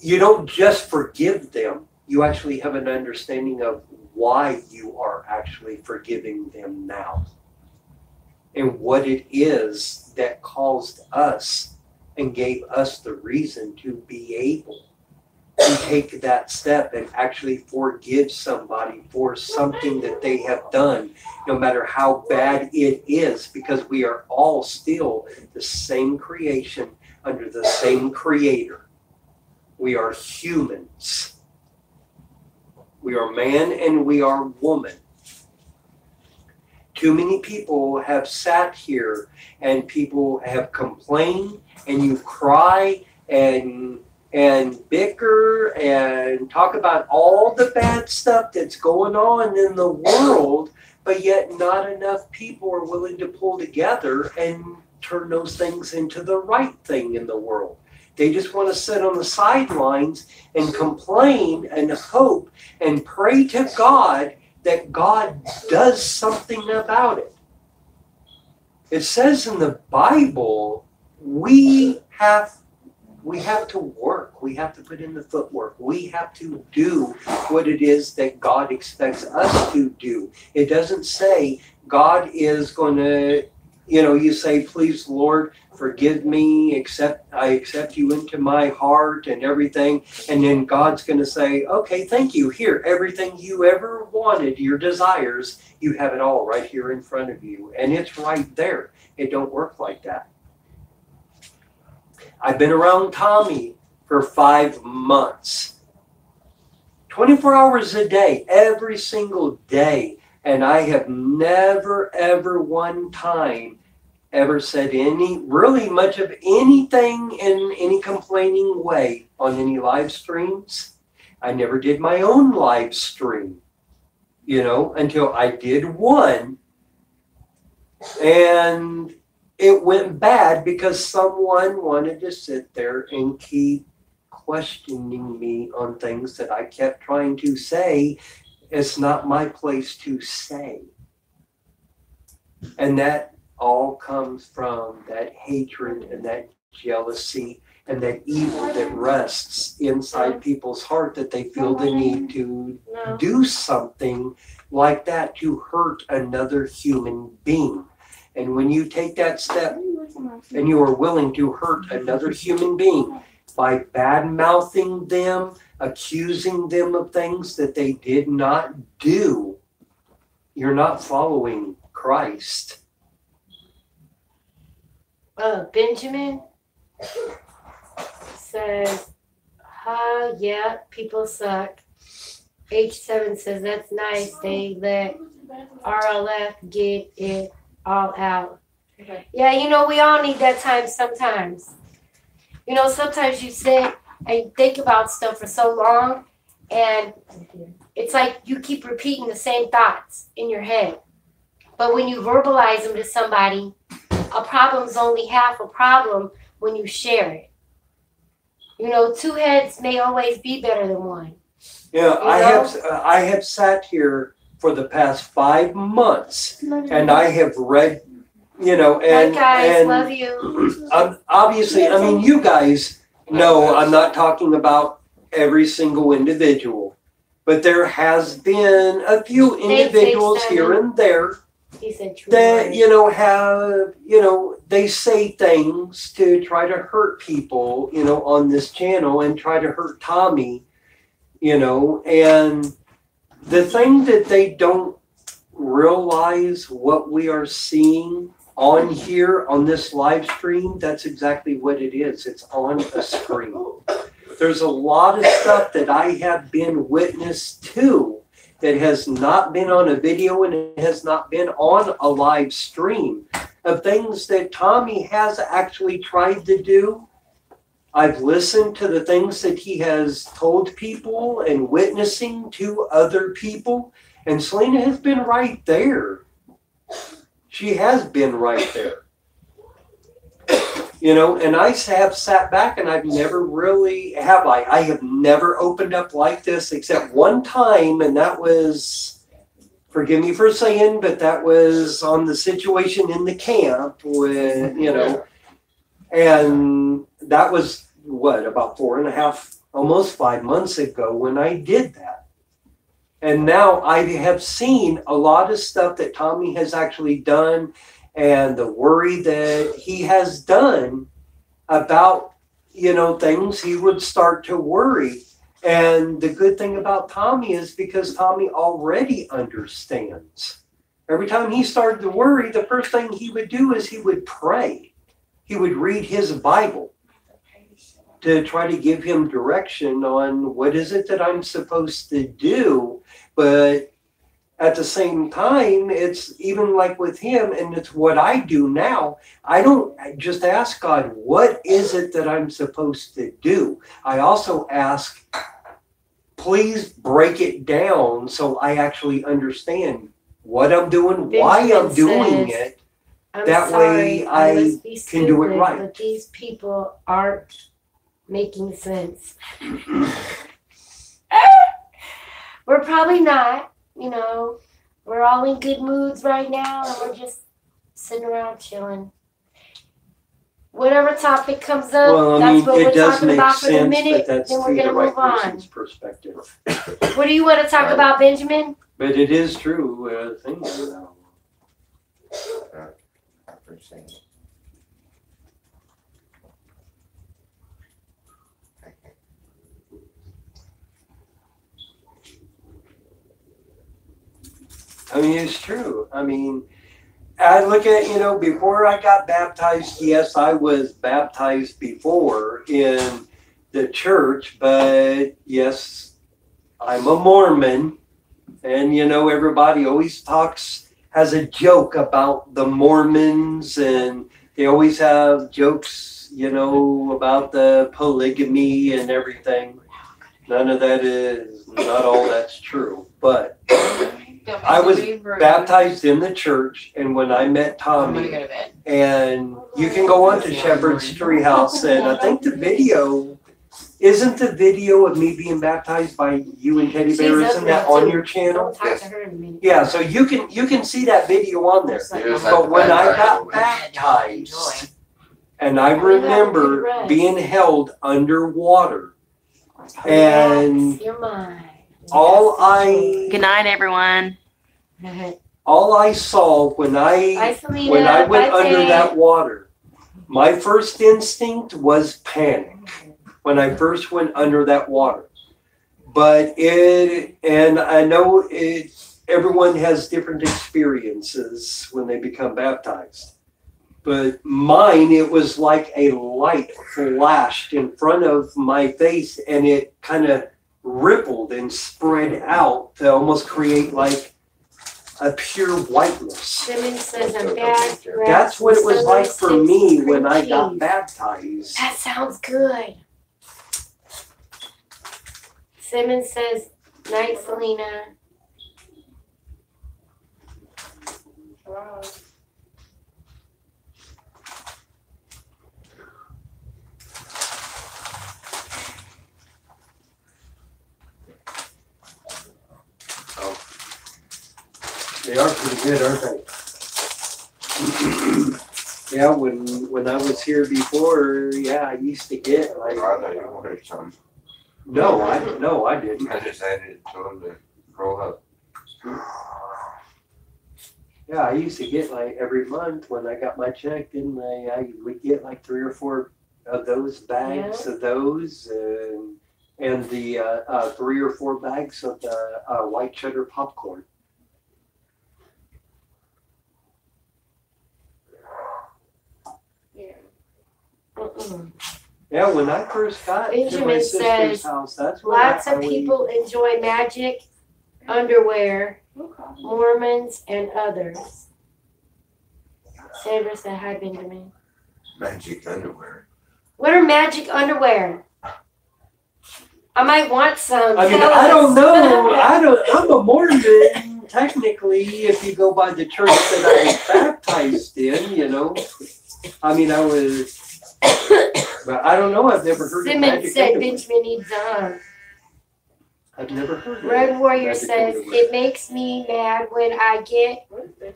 You don't just forgive them. You actually have an understanding of why you are actually forgiving them now. And what it is that caused us and gave us the reason to be able to take that step and actually forgive somebody for something that they have done, no matter how bad it is, because we are all still the same creation under the same creator. We are humans. We are man and we are woman. Too many people have sat here and people have complained, and you cry and bicker and talk about all the bad stuff that's going on in the world, but yet not enough people are willing to pull together and turn those things into the right thing in the world. They just want to sit on the sidelines and complain and hope and pray to God that God does something about it. It says in the Bible, we have to work. We have to put in the footwork. We have to do what it is that God expects us to do. It doesn't say God is going to, you say, please, Lord, forgive me, I accept you into my heart and everything. And then God's going to say, okay, thank you. Here, everything you ever wanted, your desires, you have it all right here in front of you. And it's right there. It don't work like that. I've been around Tommy for 5 months. 24 hours a day, every single day. And I have never, ever one time ever said really much of anything in any complaining way on any live streams. I never did my own live stream, until I did one. And it went bad because someone wanted to sit there and keep questioning me on things that I kept trying to say. It's not my place to say. And that all comes from that hatred and that jealousy and that evil that rests inside people's heart, that they feel the need to do something like that to hurt another human being. And when you take that step and you are willing to hurt another human being by bad-mouthing them, accusing them of things that they did not do, you're not following Christ. Benjamin says, yeah, people suck. H7 says, that's nice. They let RLF get it all out. Okay. Yeah, we all need that time sometimes. Sometimes you sit and you think about stuff for so long, and it's like you keep repeating the same thoughts in your head. But when you verbalize them to somebody, a problem's only half a problem when you share it. 2 heads may always be better than one. Yeah, I have sat here for the past 5 months, and I have read, and guys, love you. Obviously, you guys know I'm not talking about every single individual, but there has been a few individuals here and there that, they say things to try to hurt people, on this channel and try to hurt Tommy, and the thing that they don't realize what we are seeing on here on this live stream, that's exactly what it is. It's on a screen. There's a lot of stuff that I have been witness to that has not been on a video and it has not been on a live stream of things that Tommy has actually tried to do. I've listened to the things that he has told people and witnessing to other people. And Selena has been right there. She has been right there. You know, and I have sat back and I've never really, I have never opened up like this except one time, and that was, forgive me for saying, but that was on the situation in the camp with, you know, and that was what, about 4.5, almost 5 months ago when I did that. And now I have seen a lot of stuff that Tommy has actually done and the worry that he has done about, you know, things. He would start to worry. And the good thing about Tommy is because Tommy already understands. Every time he started to worry, the first thing he would do is he would pray. He would read his Bible to try to give him direction on what is it that I'm supposed to do. But at the same time, it's even like with him, and it's what I do now. I don't just ask God, what is it that I'm supposed to do? I also ask, please break it down so I actually understand what I'm doing, why I'm doing it. That way I can do it right. But these people aren't making sense. We're probably not, you know. We're all in good moods right now, and we're just sitting around chilling. Whatever topic comes up, Well, that's what we're does talking make about for the sense, minute. but that's Then we're through gonna the right move on. person's perspective. What do you want to talk about, Benjamin? But it is true. Thing, you know. I mean, it's true. I mean, I look at, you know, before I got baptized, yes, I was baptized before in the church, but yes, I'm a Mormon. And, you know, everybody always has a joke about the Mormons, and they always have jokes, you know, about the polygamy and everything. Not all that's true, but I was baptized in the church, and when I met Tommy, and you can go on to Shepherd's Treehouse, and I think isn't the video of me being baptized by you and Teddy Bear, isn't that on your channel? Yeah, so you can see that video on there. But when I got baptized, and I remember being held underwater, and Good night, everyone. all I saw when I went under that water, my first instinct was panic when I first went under that water. But and I know everyone has different experiences when they become baptized. But mine, it was like a light flashed in front of my face, and it kind of rippled and spread out to almost create like a pure whiteness. That's what it was like for me when I got baptized. That sounds good. Simmons says, night, Selena. They are pretty good, aren't they? Yeah, when I was here before, yeah, I used to get like. I know you wanted some. No, I didn't. I just added it to them to roll up. Yeah, I used to get like every month when I got my check, didn't I would get like 3 or 4 of those bags of those, and the 3 or 4 bags of the white cheddar popcorn. Yeah, when I first got to my Benjamin sister's says, house, that's when Lots I of people enjoy magic underwear, Mormons and others. Sandra said, hi, Benjamin. Magic underwear. What are magic underwear? I might want some. I mean, Tell I don't us. know. I'm a Mormon, technically, if you go by the church that I was baptized in, you know. I mean, I was, but I don't know. I've never heard of Simmons magic said underwear. Benjamin needs a hug. I've never heard of Red Warrior magic says, underwear. it makes me mad when I get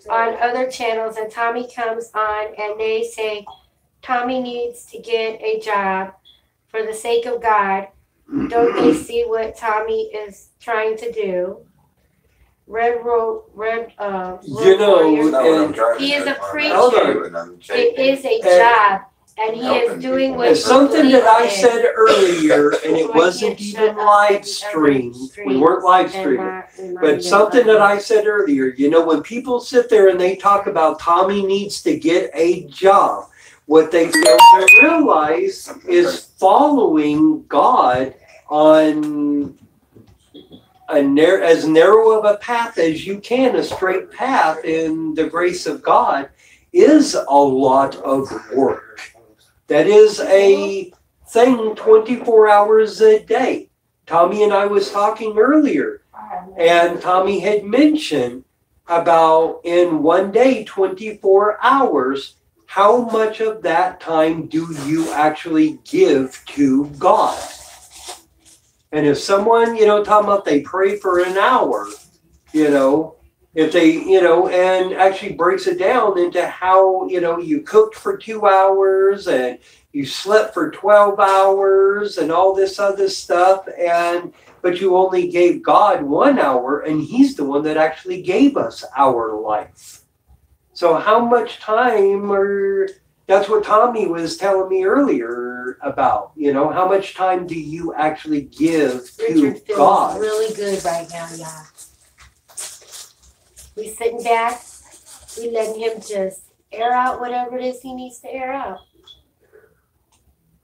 on other channels and Tommy comes on and they say Tommy needs to get a job for the sake of God. Don't they see what Tommy is trying to do? Red Warrior, You know, You know what I'm and trying to he is do, a Tom? preacher. Hold on. And I'm it changing. is a job and he is doing what It's he something that I believes in. said earlier, and So it I wasn't can't even shut up live and other streamed. We streams weren't live and streaming. remind But them something of that it. I said earlier, you know, when people sit there and they talk about Tommy needs to get a job, what they fail to realize is following God on as narrow of a path as you can, a straight path in the grace of God, is a lot of work. That is a thing 24 hours a day. Tommy and I was talking earlier, and Tommy had mentioned about in one day, 24 hours, how much of that time do you actually give to God? And if someone, you know, talking about they pray for an hour, you know, if they, you know, and actually breaks it down into how, you know, you cooked for 2 hours and you slept for 12 hours and all this other stuff, but you only gave God 1 hour, and he's the one that actually gave us our life. So how much time that's what Tommy was telling me earlier about, you know, how much time do you actually give Richard to feels God? really good right now, y'all. We sitting back, we letting him just air out whatever it is he needs to air out.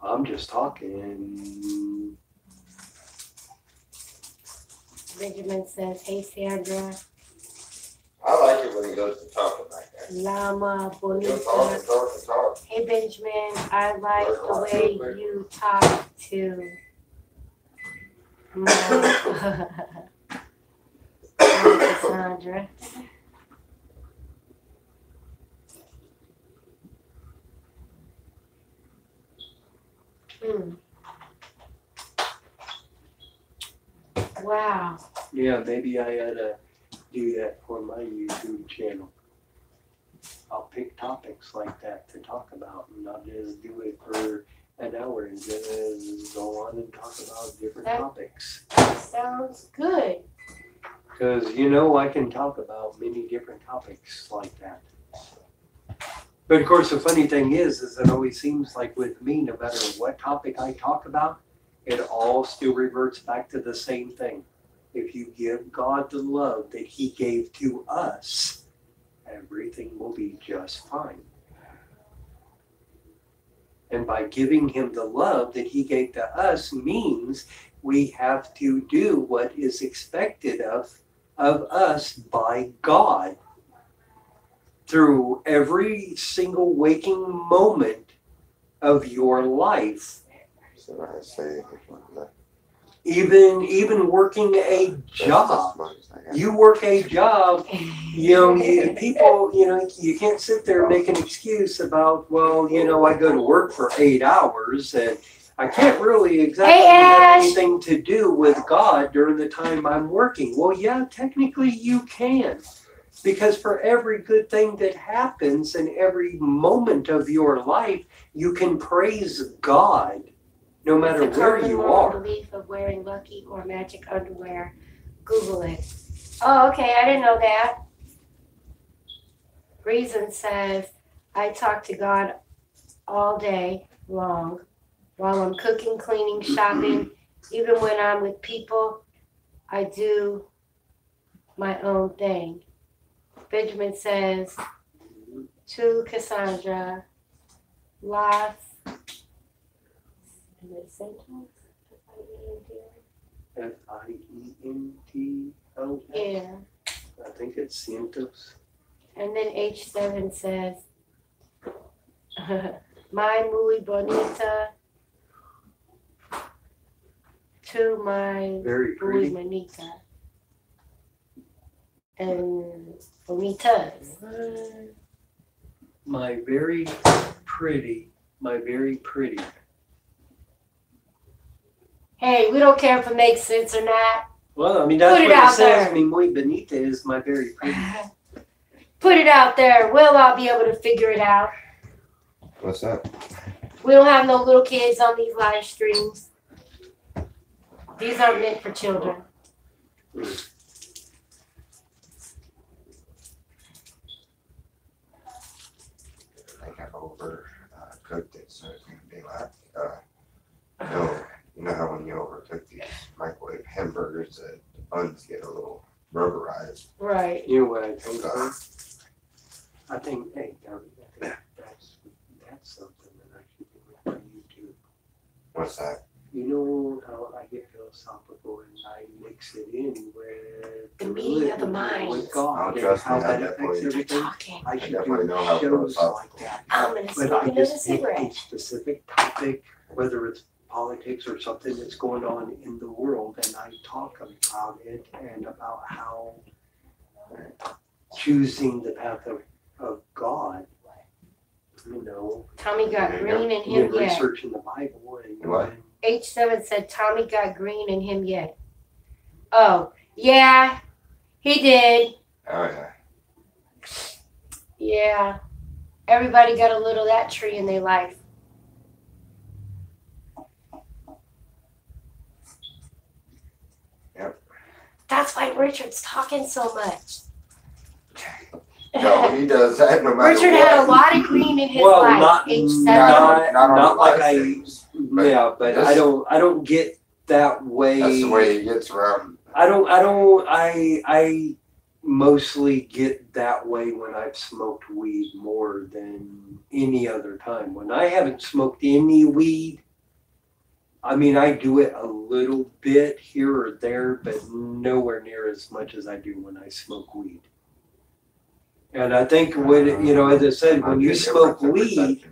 I'm just talking. Benjamin says, hey Sandra, I like it when he goes to talking like that. Llama He'll talk Bonita. and talk and talk. Hey Benjamin, I like the way you talk to my Cassandra. Wow. Yeah, maybe I ought to do that for my YouTube channel. I'll pick topics like that to talk about, and not just do it for an hour and just go on and talk about different topics. Sounds good. Because, you know, I can talk about many different topics like that. But of course, the funny thing is it always seems like with me, no matter what topic I talk about, it all still reverts back to the same thing. If you give God the love that he gave to us, everything will be just fine. And by giving him the love that he gave to us means we have to do what is expected of us by God through every single waking moment of your life. So I say, Even working a job. You work a job, you know, people, you know, you can't sit there and make an excuse about, well, you know, I go to work for 8 hours and I can't really exactly have anything to do with God during the time I'm working. Well, yeah, technically you can. Because for every good thing that happens in every moment of your life, you can praise God no matter where you are. Belief of wearing lucky or magic underwear. Google it. Oh, okay. I didn't know that. Reason says, I talk to God all day long while I'm cooking, cleaning, shopping. Even when I'm with people, I do my own thing. Benjamin says, to Cassandra, lots Isn't it Centos? Fiento. Yeah. I think it's Cientos. And then H7 says, my muy bonita to my Very muy pretty. bonita. And bonitas. My very pretty. My very pretty. Hey, we don't care if it makes sense or not. Well, I mean, that's Put it what out it says. there. I mean, muy bonita is my very pretty. Put it out there. We'll all be able to figure it out. What's that? We don't have no little kids on these live streams. These aren't meant for children. I think I've over cooked it, so it's gonna be like you know how when you overcook these microwave hamburgers, the buns get a little rubberized. Right. You know what I think? I think, hey, that's something that I should do for YouTube. What's that? You know how I get philosophical and I mix it in with The meaning of the mind. with God, Oh, and trust how me, I that affects definitely- everything. Talking. I should definitely do know how shows philosophical. like that. I'm gonna But smoke I another just pick a cigarette. specific topic, whether it's politics or something that's going on in the world, and I talk about it and about how choosing the path of God, you know, Tommy got green in and him yet. researching the Bible and What? H7 said Tommy got green in him yet. Oh, yeah, he did. Oh yeah. Yeah. Everybody got a little of that tree in their life. Yep. That's why Richard's talking so much. No, he does that no matter Richard what. had a lot of green in his Well, life. not- H7. Not on Not the like live I- streams. But yeah, but this- I don't get that way. That's the way he gets around. I mostly get that way when I've smoked weed more than any other time. When I haven't smoked any weed, I mean, I do it a little bit here or there, but nowhere near as much as I do when I smoke weed. And I think when, you know, as I said, when you smoke weed,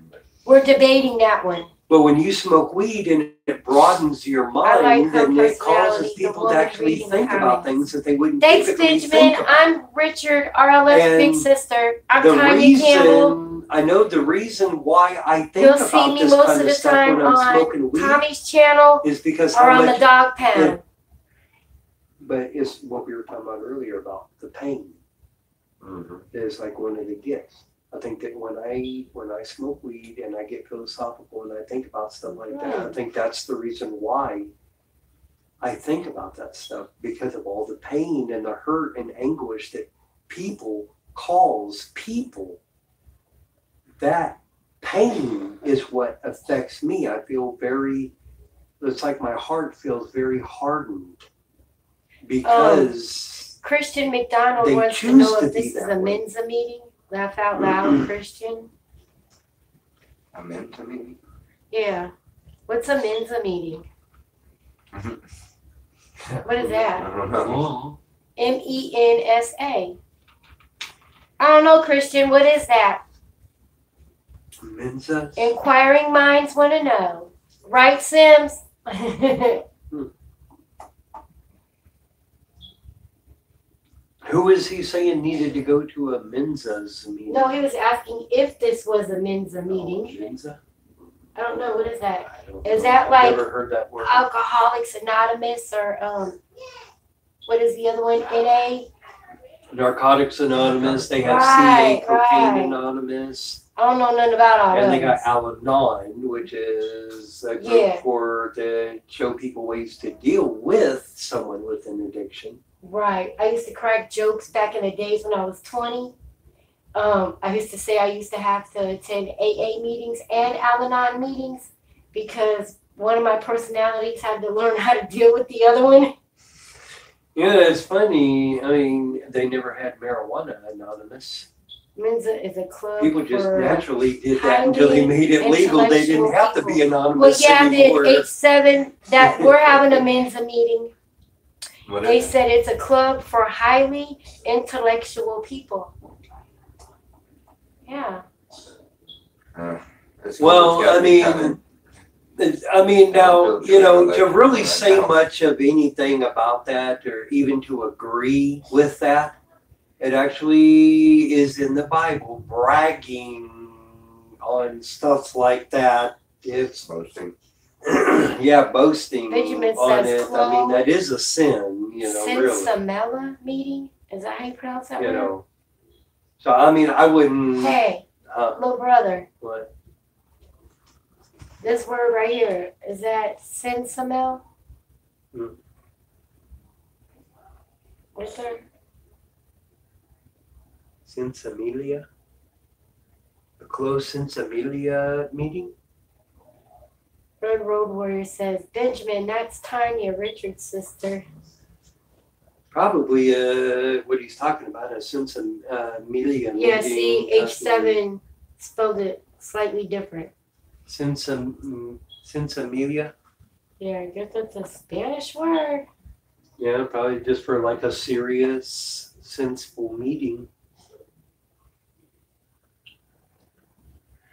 We're debating that one. but when you smoke weed and it broadens your mind, like her and it causes personality, the people to woman actually reading think the about comments. things that they wouldn't Thanks, typically Benjamin. think about. I'm Richard, RLS Big And Sister. I'm The Tanya Campbell. reason, I know the reason why I think You'll see about me this most kind of of the stuff time when I'm on smoking weed Tommy's channel is because or how on the much, dog pound. but it's what we were talking about earlier about the pain Mm-hmm. is like one of the gifts. I think that when I smoke weed and I get philosophical and I think about stuff like that, I think that's the reason why I think about that stuff, because of all the pain and the hurt and anguish that people cause people. That pain is what affects me. I feel it's like my heart feels very hardened because Christian McDonald They wants to choose know to if be this is that a way. Mensa meeting. Laugh out loud, Christian. A Mensa meeting? Yeah. What's a Mensa meeting? What is I that? don't know. MENSA. I don't know, Christian. What is that? Mensa. Inquiring minds want to know. Right, Sims? Who is he saying needed to go to a Mensa's meeting? No, he was asking if this was a Mensa meeting. Mensa? I don't know. What is that? I don't Is know. that I've like never heard that word. Alcoholics Anonymous or what is the other one? NA? Narcotics Anonymous. They have Right, CA, Cocaine right. Anonymous, I don't know nothing about all and they those. got Al-Anon, which is a group Yeah. to show people ways to deal with someone with an addiction. Right. I used to crack jokes back in the days when I was 20. I used to say I used to have to attend AA meetings and Al-Anon meetings because one of my personalities had to learn how to deal with the other one. Yeah, it's funny. I mean, they never had Marijuana Anonymous. Mensa is a club People just for naturally did that until they made it legal. They didn't intellectual have to be well, anonymous yeah, anymore. then 8-7 that we're having a Mensa meeting. What They is it? said it's a club for highly intellectual people. Yeah. This Well, gotta I be kinda- mean, now, you know, to really Right say now. much of anything about that or even to agree with that, it actually is in the Bible. Bragging on stuff like that, it's, boasting. yeah, boasting Benjamin on says it. I mean, that is a sin, you know, really. Sinsamela meeting? Is that how you pronounce that You word? know. So, I mean, I wouldn't. Hey, little brother, What? this word right here, is that Sinsamel? Hmm. What's there? Sinsamelia? A close Sinsamelia meeting? Red Road Warrior says, Benjamin, that's Tanya, Richard's sister. Probably what he's talking about, a Sinsamelia meeting. Yeah, see, H7 spelled it slightly different. Sinsamelia? Yeah, I guess that's a Spanish word. Yeah, probably just for like a serious, sensible meeting.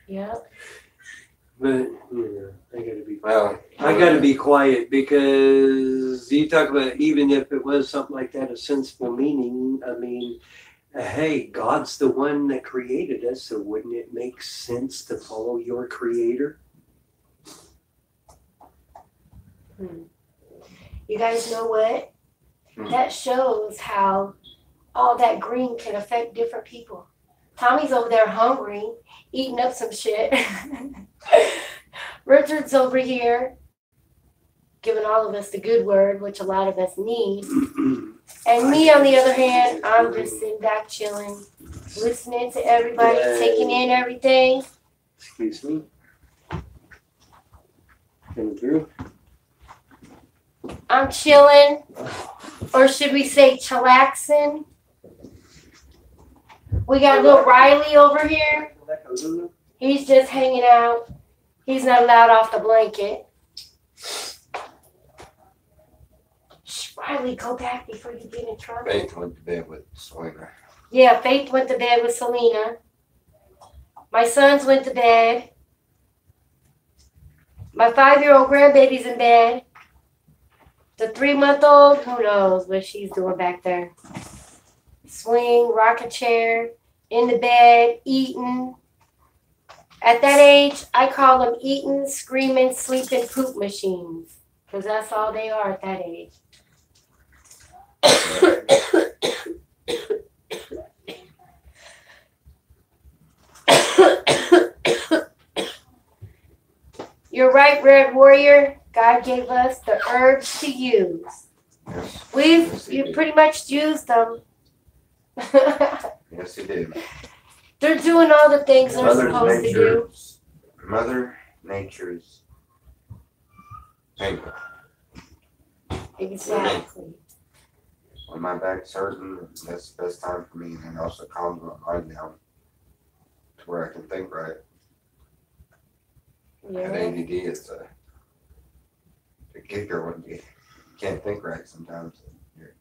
Yeah. But, you know, I gotta be Well, I got to be quiet because you talk about even if it was something like that, a sensible meaning. I mean, hey, God's the one that created us, so wouldn't it make sense to follow your creator? You guys know what? Hmm. That shows how all that green can affect different people. Tommy's over there hungry, eating up some shit. Richard's over here giving all of us the good word, which a lot of us need. And me, on the other hand, I'm just sitting back chilling, listening to everybody, taking in everything. Excuse me. Coming through. I'm chilling, or should we say chillaxing? We got little Riley over here. He's just hanging out. He's not allowed off the blanket. Shh, Riley, go back before you get in trouble. Faith went to bed with Selena. Yeah, Faith went to bed with Selena. My sons went to bed. My 5-year-old grandbaby's in bed. The 3-month-old, who knows what she's doing back there. Swing, rock a chair, in the bed, eating. At that age, I call them eating, screaming, sleeping poop machines. Because that's all they are at that age. You're right, Red Warrior. God gave us the herbs to use. Yes. You pretty much used them. Yes, he did. They're doing all the things they're supposed to do. Mother Nature's finger. Exactly. When my back's hurting, that's the best time for me, and it also calms my mind down to where I can think right. And Yeah. ADD is the kicker when you can't think right sometimes. Your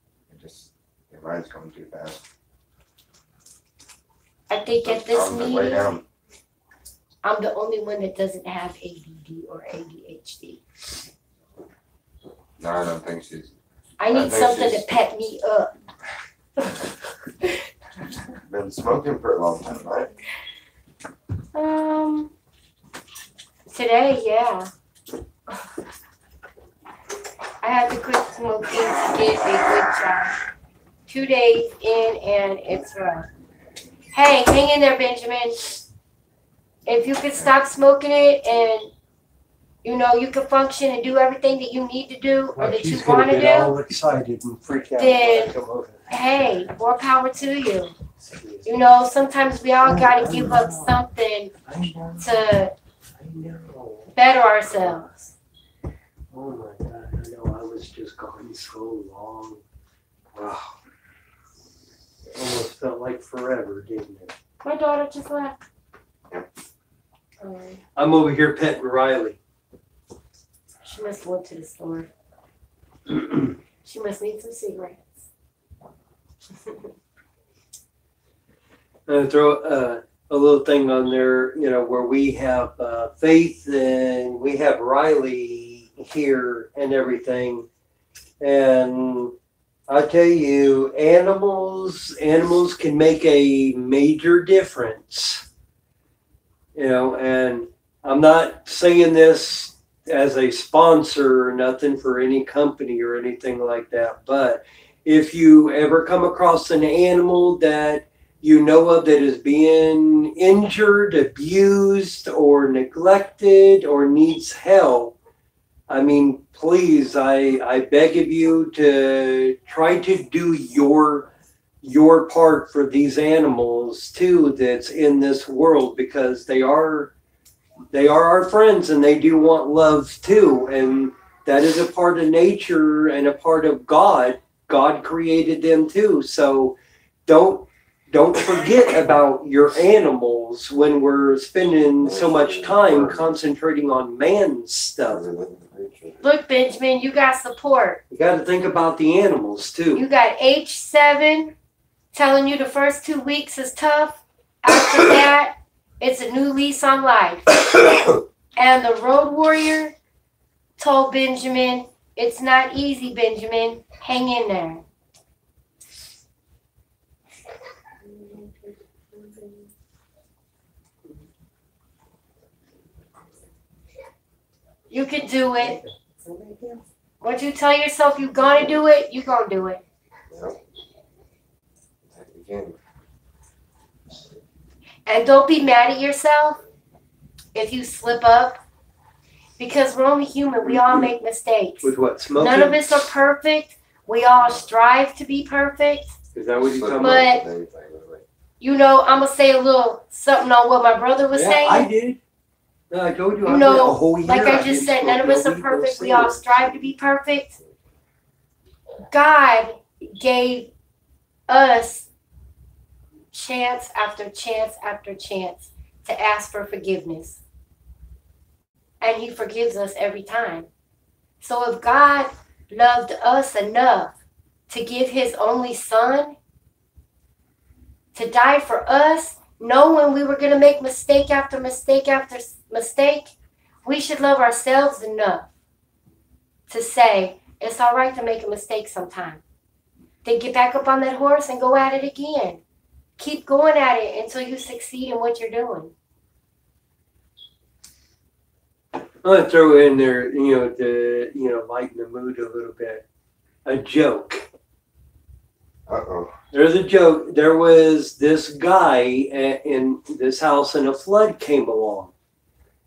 mind's going too fast. I think at this Calms it way meeting, down. I'm the only one that doesn't have ADD or ADHD. No, I don't think she's I need think something to she's- pep me up. been smoking for a long time, right? Today, yeah. I had to quit smoking to get a good job. 2 days in and it's rough. Hey, hang in there, Benjamin. If you could stop smoking it and you can function and do everything that you need to do or that you She's gonna want to get do, all excited and freak out Then- when I come over. hey, more power to you. Sometimes we all gotta give up something I know. to I know. better ourselves. Oh my God! I know. I was just gone so long. Wow. Almost felt like forever, didn't it? My daughter just left. Yeah. I'm over here petting Riley. She must have went to the store. She must need some cigarettes. Throw a little thing on there, where we have Faith and we have Riley here and everything. And I tell you, animals can make a major difference. And I'm not saying this as a sponsor or nothing for any company or anything like that, but if you ever come across an animal that you know of that is being injured, abused, or neglected, or needs help, I mean, please, I beg of you to try to do your part for these animals too that's in this world, because they are our friends and they do want love too, and that is a part of nature and a part of God. God created them too, so don't forget about your animals when we're spending so much time concentrating on man's stuff. Look, Benjamin, you got support. You got to think about the animals too. You got H7 telling you the first 2 weeks is tough. After that, it's a new lease on life. And the Road Warrior told Benjamin, it's not easy, Benjamin. Hang in there. You can do it. Once you tell yourself you're going to do it, you're going to do it. Yep. And don't be mad at yourself if you slip up, because we're only human. We all make mistakes. With what, smoking? None of us are perfect. We all strive to be perfect. Is that what you're talking about? But, I'm going to say a little something on what my brother was saying. I did. No, I told you. No, a whole year. Like I just said, none of us are perfect. We all strive to be perfect. God gave us chance after chance after chance to ask for forgiveness. And he forgives us every time. So if God loved us enough to give his only son to die for us, knowing we were going to make mistake after mistake after mistake, we should love ourselves enough to say, it's all right to make a mistake sometime. Then get back up on that horse and go at it again. Keep going at it until you succeed in what you're doing. I'm going to throw in there, to, lighten the mood a little bit. A joke. Uh-oh. There's a joke. There was this guy in this house and a flood came along.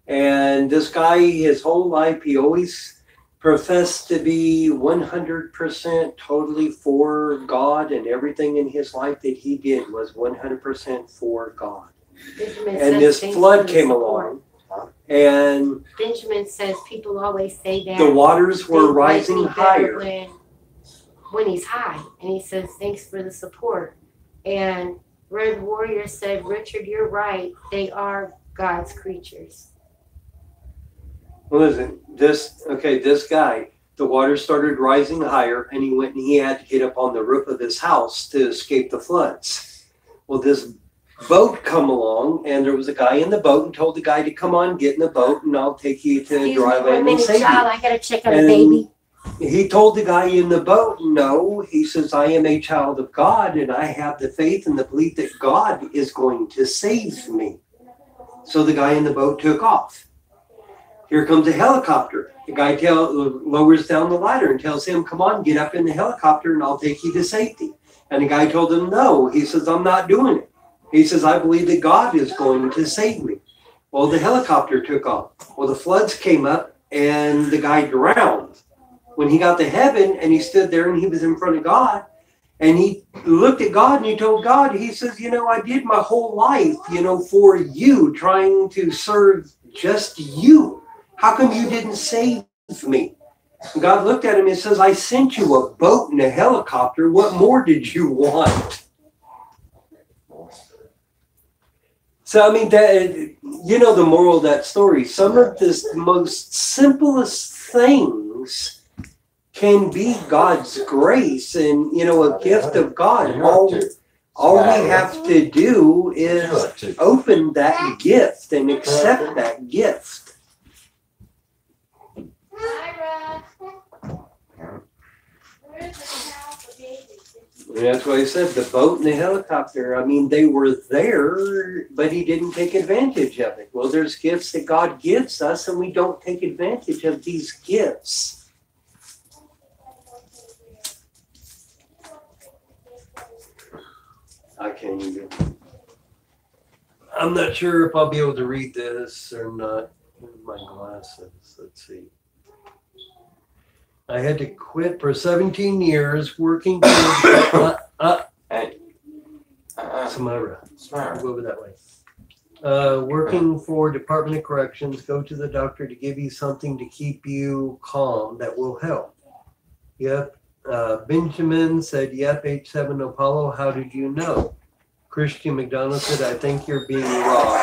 And this guy, his whole life, he always professed to be 100% totally for God, and everything in his life that he did was 100% for God. Benjamin And this flood came along. And Benjamin says people always say that the waters were things might rising be better higher. When he's high. And he says, thanks for the support. And Red Warrior said, Richard, you're right. They are God's creatures. Well, listen, this guy, the water started rising higher, and he went and he had to get up on the roof of his house to escape the floods. Well, this boat come along, and there was a guy in the boat and told the guy to come on, get in the boat, and I'll take you to dry land and save you. I gotta check on the baby. He told the guy in the boat, no, he says, I am a child of God, and I have the faith and the belief that God is going to save me. So the guy in the boat took off. Here comes a helicopter. The guy lowers down the ladder and tells him, come on, get up in the helicopter and I'll take you to safety. And the guy told him, no. He says, I'm not doing it. He says, I believe that God is going to save me. Well, the helicopter took off. Well, the floods came up and the guy drowned. When he got to heaven and he stood there and he was in front of God, and he looked at God and he told God, he says, I did my whole life, for you, trying to serve just you. How come you didn't save me? And God looked at him and says, I sent you a boat and a helicopter. What more did you want? So I mean that you know the moral of that story. Some of the most simplest things can be God's grace and a gift of God. All we have to do is open that gift and accept that gift. Myra. Where's the towel for baby? And that's why I said the boat and the helicopter. I mean, they were there, but he didn't take advantage of it. Well, there's gifts that God gives us, and we don't take advantage of these gifts. I can't even. I'm not sure if I'll be able to read this or not. Where's my glasses? Let's see. I had to quit for 17 years working for Hey. Samara. Smart. Go over that way. Working for Department of Corrections, go to the doctor to give you something to keep you calm that will help. Yep. Benjamin said, yep, H7 Apollo, how did you know? Christian McDonald said, I think you're being robbed.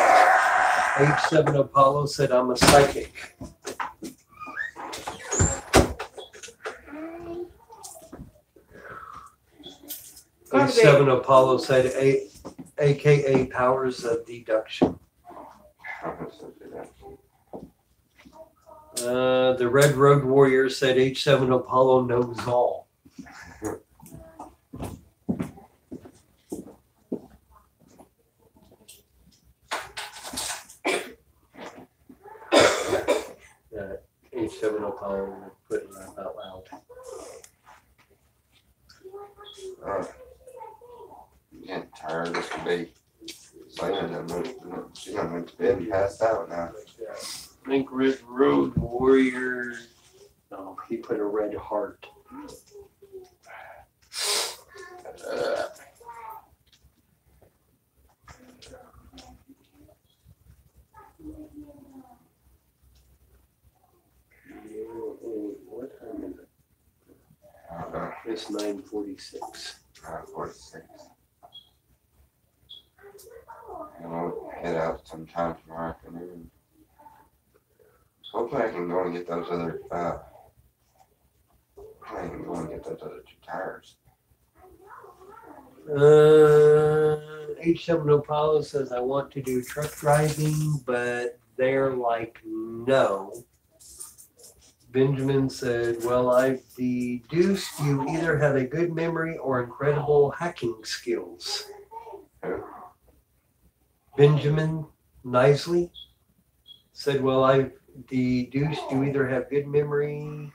H7 Apollo said, I'm a psychic. H7 Apollo said, AKA powers of deduction. The Red Road Warrior said H7 Apollo knows all. H7 Apollo put it out loud. I'm getting tired. This could be Selena. She's gonna went to bed and passed out now. I think Red Road Warrior. No, he put a red heart. What time is it? I don't know. It's 9:46. 46. And I'll head out sometime tomorrow afternoon. Hopefully I can go and get those other, I can go and get those other 2 tires. H7 Apollo says, I want to do truck driving, but they're like, no. Benjamin said, well, I've deduced you either have a good memory or incredible hacking skills. Who? Benjamin Nisley said, well, I've deduced you either have good memory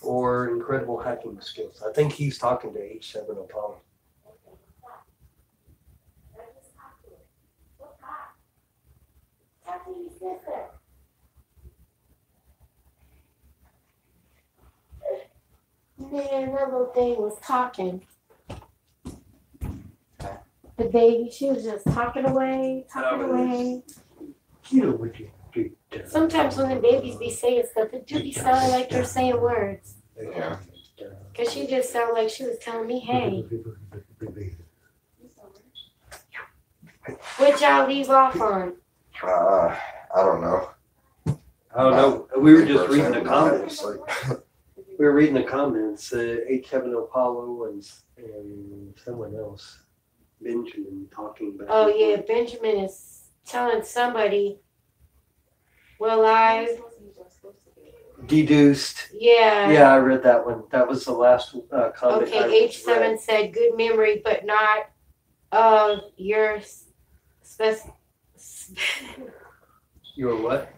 or incredible hacking skills. I think he's talking to H7 Apollo. Man, that little thing was talking. The baby, she was just talking away. You know what you do. Sometimes when the babies be saying stuff, it do be sounding like they're saying words. Yeah. Cause she just sounded like she was telling me, hey. What y'all leave off on? I don't know. I don't know. We were just reading the comments. We were reading the comments. H7 Apollo and someone else, Benjamin, talking about. Oh yeah, Benjamin is telling somebody. Well, I Deduced. yeah. Yeah, I read that one. That was the last comment. Okay, H7 said good memory, but not of your Your what?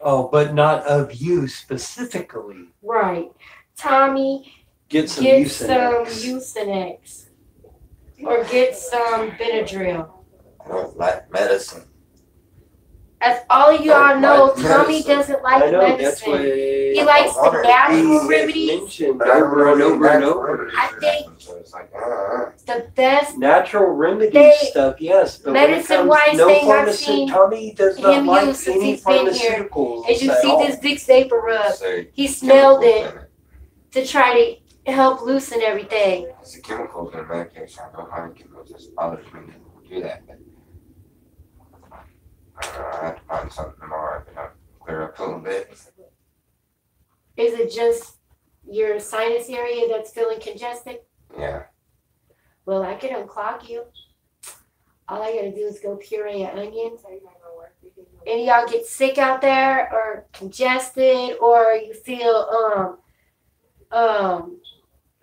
Oh, but not of you specifically. Right. Tommy, Get some get Mucinex. some Mucinex. Or get some Benadryl. I don't like medicine. As all of y'all know, Like Tommy medicine. doesn't I like know, that's medicine. why He likes the natural he remedies. mentioned over and over and over. I think So it's like, the best Natural remedy They- stuff, yes. But when it comes, medicine-wise no thing I've pharmaceutical. seen Tommy does not him like use since any he's been here pharmaceuticals is you at see all. this Vicks Vapor Rub. say He smelled chemicals it to try to help loosen everything. It's the chemicals in medication. I don't know how it just bothers me to do that. But I have to find something tomorrow to clear up a little bit. Is it just your sinus area that's feeling congested? Yeah. Well, I can unclog you. All I gotta do is go puree an onion. Any of y'all get sick out there or congested or you feel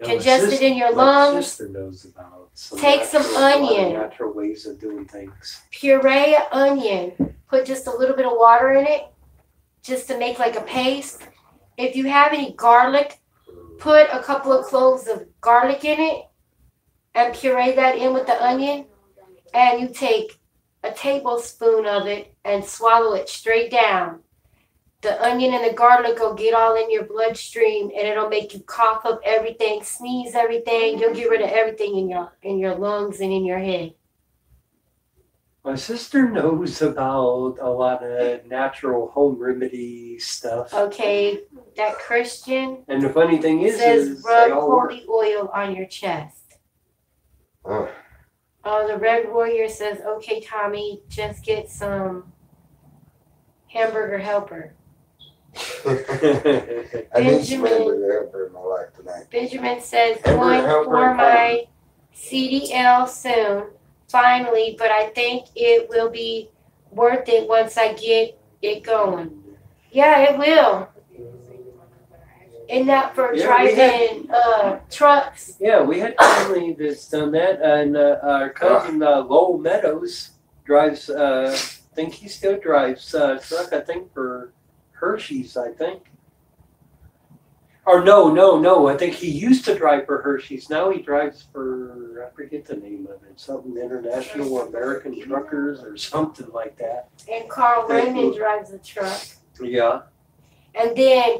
congested in your My lungs? sister knows about Take some onion. natural ways of doing things. Puree an onion. Put just a little bit of water in it just to make like a paste. If you have any garlic, put a couple of cloves of garlic in it and puree that in with the onion. And you take a tablespoon of it and swallow it straight down. The onion and the garlic will get all in your bloodstream and it'll make you cough up everything, sneeze everything. You'll get rid of everything in your lungs and in your head. My sister knows about a lot of natural home remedy stuff. Okay, that Christian And the funny thing says is rub they all work. holy oil on your chest. Oh. The Red Warrior says, okay, Tommy, just get some hamburger helper. I need some Benjamin. hamburger helper in my life tonight. Benjamin says, Hamburger going helper for and my CDL soon, finally, but I think it will be worth it once I get it going. Yeah, it will. Isn't that for Yeah, we driving trucks? Yeah, we had family that's done that, and our cousin Lowell Meadows drives. I think he still drives truck. I think for Hershey's. I think. Or no. I think he used to drive for Hershey's. Now he drives for, I forget the name of it. Something International or American Truckers or something like that. And Carl Raymond drives the truck. Yeah. And then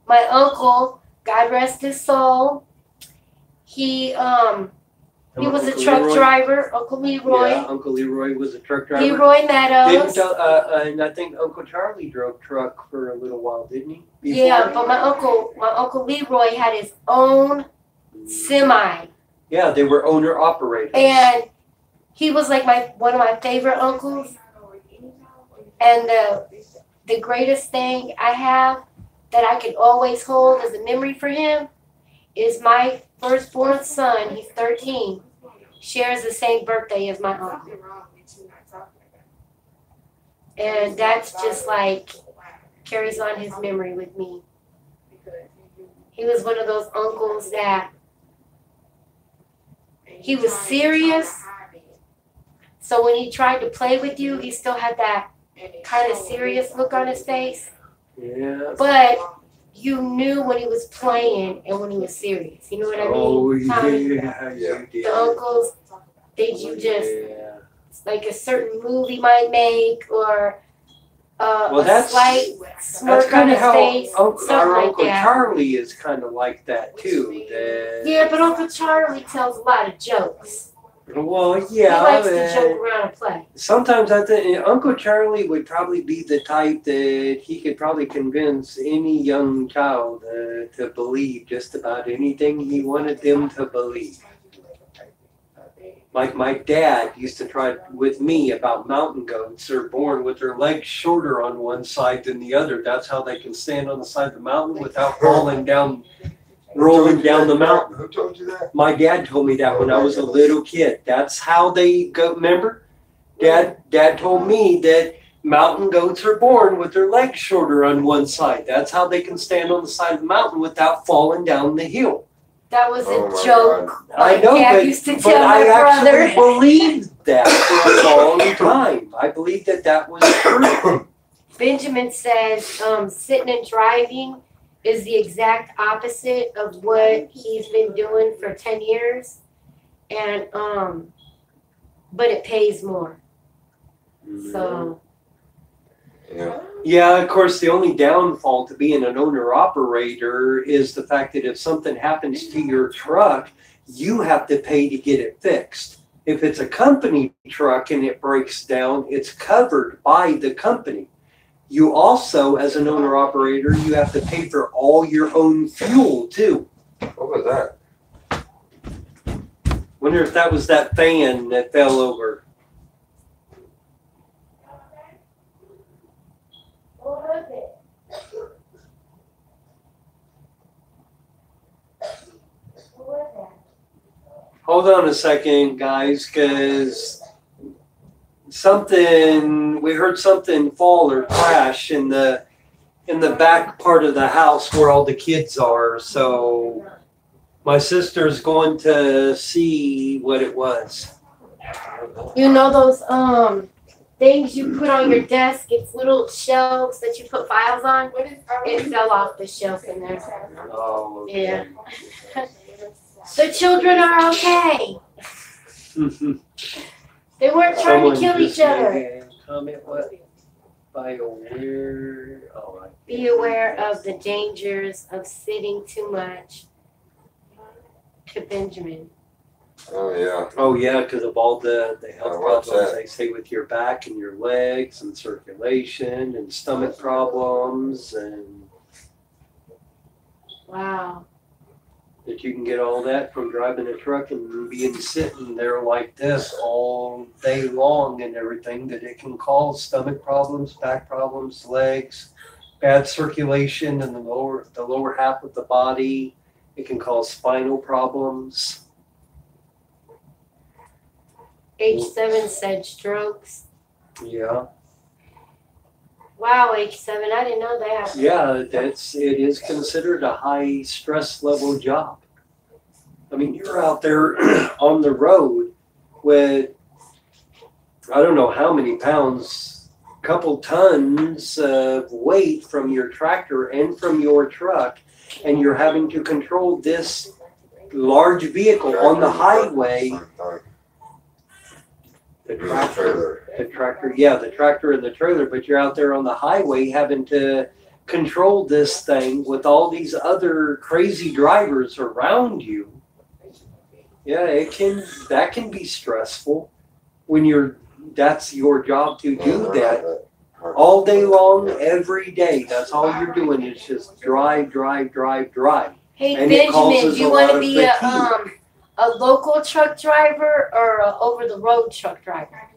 my uncle, God rest his soul, he was a truck Leroy. driver, Uncle Leroy. Yeah, Uncle Leroy was a truck driver. Leroy Meadows. And I think Uncle Charlie drove truck for a little while, didn't he? Before? Yeah, but my uncle Leroy had his own semi, Yeah, they were owner operators. and he was like one of my favorite uncles. And the greatest thing I have that I can always hold as a memory for him is my firstborn son. He's 13. Shares the same birthday as my uncle, and that's just like carries on his memory with me. He was one of those uncles that he was serious. So when he tried to play with you, he still had that kind of serious look on his face. Yeah. But you knew when he was playing and when he was serious. You know what I mean? Oh, Tommy? yeah, you did. The uncles, you just, Yeah. like a certain move he might make or Well, a that's slight That's smirk on kind of his how face, our something like Uncle that. Charlie is kind of like that too. Yeah, but Uncle Charlie tells a lot of jokes. Well, He yeah. likes to joke around and play. Sometimes I think Uncle Charlie would probably be the type that he could probably convince any young child to believe just about anything he wanted them to believe. Like my dad used to try with me about mountain goats. They're born with their legs shorter on one side than the other. That's how they can stand on the side of the mountain without falling down, rolling down the mountain. Who told you that? My dad told me that when I was a little kid. That's how they go. Remember, Dad told me that mountain goats are born with their legs shorter on one side. That's how they can stand on the side of the mountain without falling down the hill. That was Oh a my joke. I My know, dad used to but tell my I brother. actually believed that for a long time. I believed that was true. Benjamin says sitting and driving is the exact opposite of what he's been doing for 10 years. And but it pays more. So Yeah. Yeah, of course, the only downfall to being an owner-operator is the fact that if something happens to your truck, you have to pay to get it fixed. If it's a company truck and it breaks down, it's covered by the company. You also, as an owner-operator, you have to pay for all your own fuel, too. What was that? Wonder if that was that fan that fell over. What was it? What was that? Hold on a second, guys, because we heard something fall or crash in the back part of the house where all the kids are. So my sister's going to see what it was. You know those things you put on your desk? It's little shelves that you put files on. It fell off the shelf in there. Oh, okay. Yeah. The children are okay. They weren't trying Someone to kill just each other. made a comment, what? BioWare. Oh, Be aware of the dangers of sitting too much. To Benjamin. Oh yeah. Oh yeah, because of all the health what's problems that? they say with your back and your legs and circulation and stomach problems, and Wow. that you can get all that from driving a truck and being sitting there like this all day long and everything, that it can cause stomach problems, back problems, legs, bad circulation in the lower half of the body. It can cause spinal problems. H7 said strokes. Yeah. Wow, H7, I didn't know that. Yeah, it is considered a high stress level job. I mean, you're out there on the road with, I don't know how many pounds, couple tons of weight from your tractor and from your truck, and you're having to control this large vehicle on the highway. The tractor, the tractor and the trailer, but you're out there on the highway having to control this thing with all these other crazy drivers around you. Yeah, that can be stressful when that's your job to do that all day long, every day. That's all you're doing is just drive. Hey, And it Benjamin, causes do you a want lot to of be a local truck driver or a over-the-road truck driver?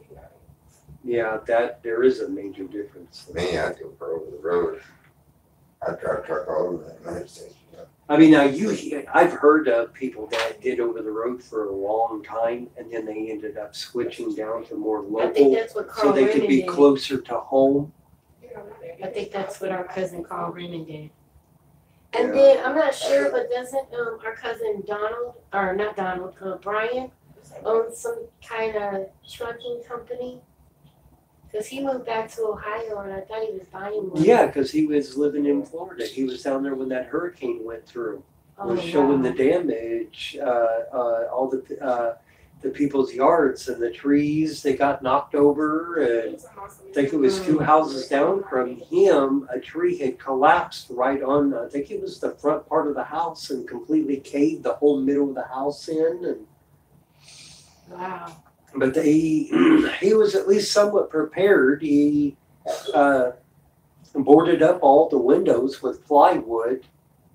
Yeah, there is a major difference. Me, I go for over the road. I drive truck all over the United States. I mean, now I've heard of people that did over the road for a long time, and then they ended up switching down to more I think local, that's what so Carl they could Raymond be did. closer to home. I think that's what our cousin Carl Raymond did. And then, I'm not sure, but doesn't our cousin Brian own some kind of trucking company? Because he moved back to Ohio and I thought he was buying one. Yeah, because he was living in Florida. He was down there when that hurricane went through. Oh, Was showing wow. the damage, all the people's yards and the trees, they got knocked over, and I think it was 2 houses down from him, a tree had collapsed right on, I think it was the front part of the house, and completely caved the whole middle of the house in. And Wow. but he was at least somewhat prepared. He boarded up all the windows with plywood.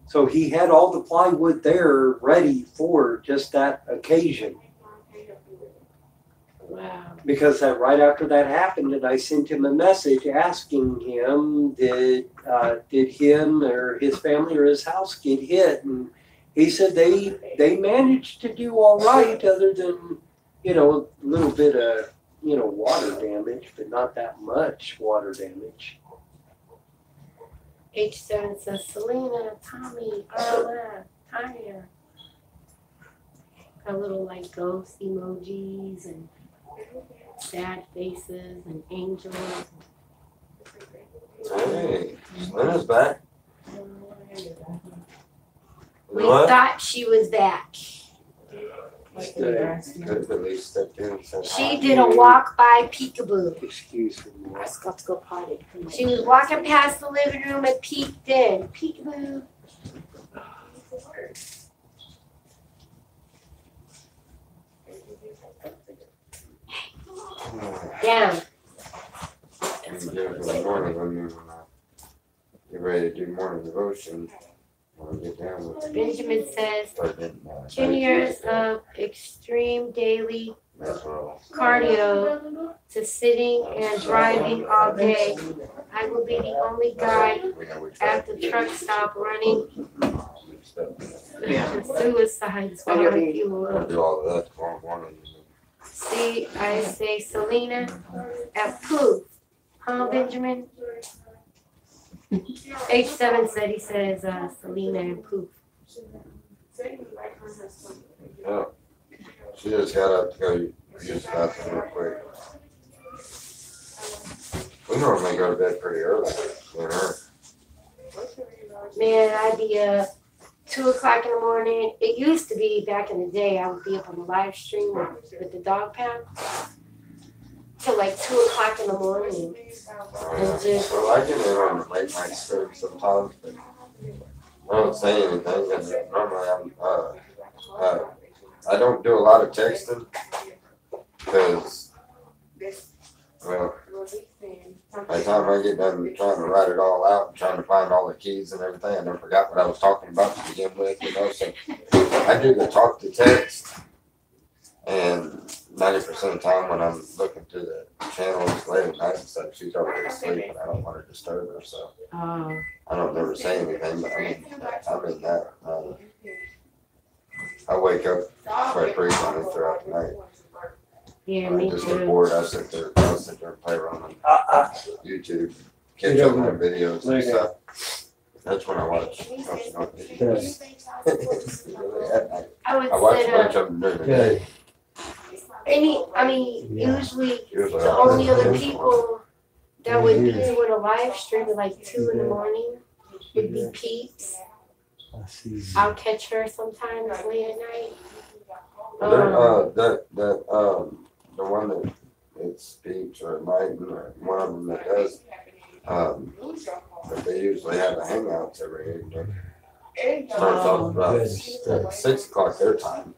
So he had all the plywood there ready for just that occasion. Wow. Because right after that happened, and I sent him a message asking him, did him or his family or his house get hit? And he said they managed to do all right, other than, a little bit of, water damage, but not that much water damage. H7 says, Selena, Tommy, Carla, Tanya. Got little like ghost emojis and sad faces and angels. Hey, Lena's back. We What? thought she was back. Good, at least that dude said She did a walk by peekaboo. Excuse me. I just got to go potty. She was walking past the living room and peeked in. Peekaboo. Down. You do it in the morning when you get ready to do morning devotion. We'll get down with it. Benjamin says, Start getting, 10 years of extreme daily That's all. cardio to sitting and driving all day. I will be the only guy at the truck stop running the suicides while I fuel I'll up. do all of that tomorrow morning. See, I say Selena at Pooh. Huh, Benjamin? H7 said he says Selena and Pooh. Yeah. She just got up to go use the bathroom real quick. We normally go to bed pretty early with her. Man, I'd be 2 o'clock in the morning. It used to be back in the day, I would be up on the live stream with the dog pound till like 2 o'clock in the morning. And just, Well, I get in on the late night stream sometimes, but I don't say anything. And normally I don't do a lot of texting because, well, by the time I get done trying to write it all out, trying to find all the keys and everything, I done forgot what I was talking about to begin with, you know. So I do the talk to text, and 90% of the time when I'm looking through the channels late at night and stuff, she's already asleep, and I don't want to disturb her. So I don't never say anything, but I mean that. I wake up quite frequently throughout the night. yeah, I me just get too. bored. I'll sit there and play around on YouTube, catch up on videos and stuff. That's when I watch. I would I watch a set bunch up of them during the day. usually the only other people that would be doing a live stream at like 2 in the morning would be Peeps. I see. I'll catch her sometimes late at night. The one that it's Peeps or Lighten or one of them that does, but they usually have a hangouts every evening. Starts off about 6 o'clock their time,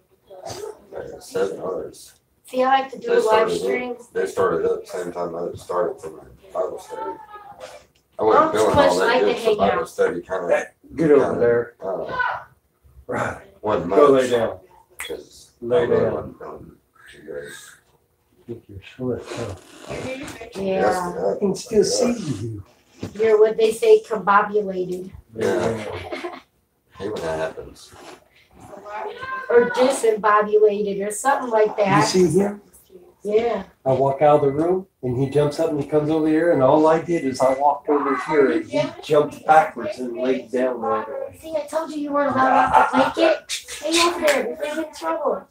7 hours. See, I like to do a live stream. They started at the same time I started from the Bible study. I I'm wasn't too feeling much all that like good, to so hang Bible out. study kind of Get over there. Right. Wasn't Go much. lay down. Because I Lay really down. wasn't feeling too great. Think you're short, huh? Yeah. I can still see you. You're what they say, combobulated. Yeah. Hey, when that happens. Or disembobulated or something like You that. see him? Yeah. I walk out of the room and he jumps up and he comes over here and all I did is I walked over here and he jumped backwards and laid down right away. See, I told you you weren't allowed off the blanket. Stay over there before you get in trouble.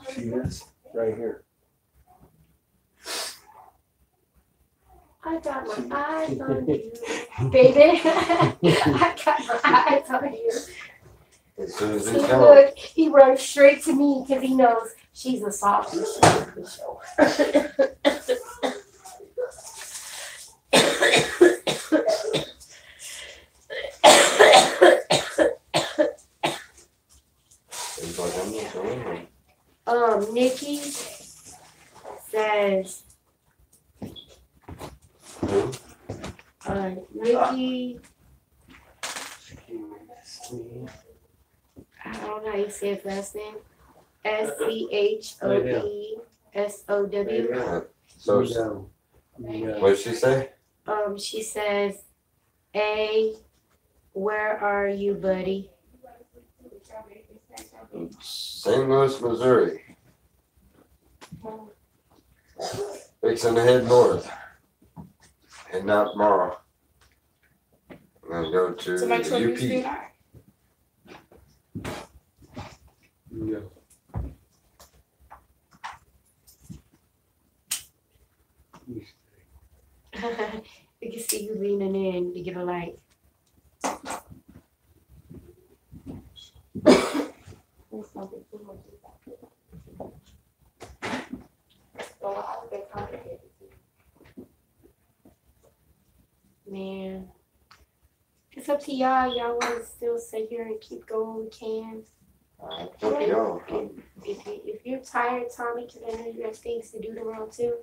See this? Right here. I got my eyes on you, baby. I got my eyes on you. As soon as See, he comes, look, he runs straight to me because he knows she's a softie. For sure. he's like, I'm just going. Nikki says, Who? Nikki, I don't know how you say his last name. SCHOESOW. So, No. what did she say? She says, A, where are you, buddy? St. Louis, Missouri. Fixing to head north. Heading out tomorrow. I'm gonna go to the UP. No. You can see you leaning in to get a light. Man, it's up to y'all. Y'all want to still sit here and keep going? We can. It's up to y'all. If you're tired, Tommy, because I know you have things to do tomorrow too.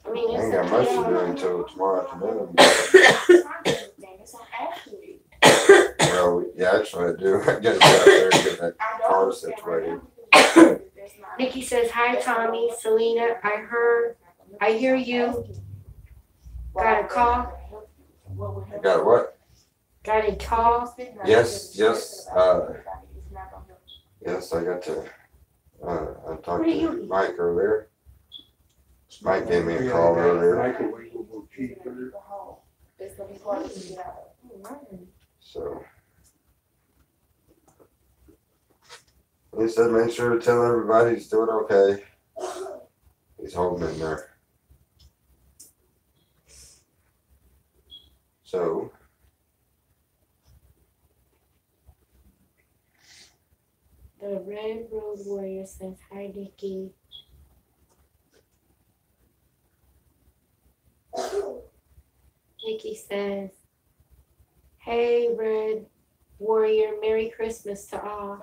I mean, I ain't it's got up much to to do y'all. until tomorrow afternoon. Well, yeah, actually, I do. I gotta get out there and get that car situated. Nikki says, hi, Tommy, Selena, I hear you. Got a call? I got what? Got a call? Yes, yes, yes, I got to, I talked to Mike earlier. Mike gave me a call earlier, Microwavable cheeseburger. so. He said, make sure to tell everybody he's doing okay. He's holding in there. So. The Red Road Warrior says, hi, Nikki. Nikki says, hey, Red Warrior, Merry Christmas to all.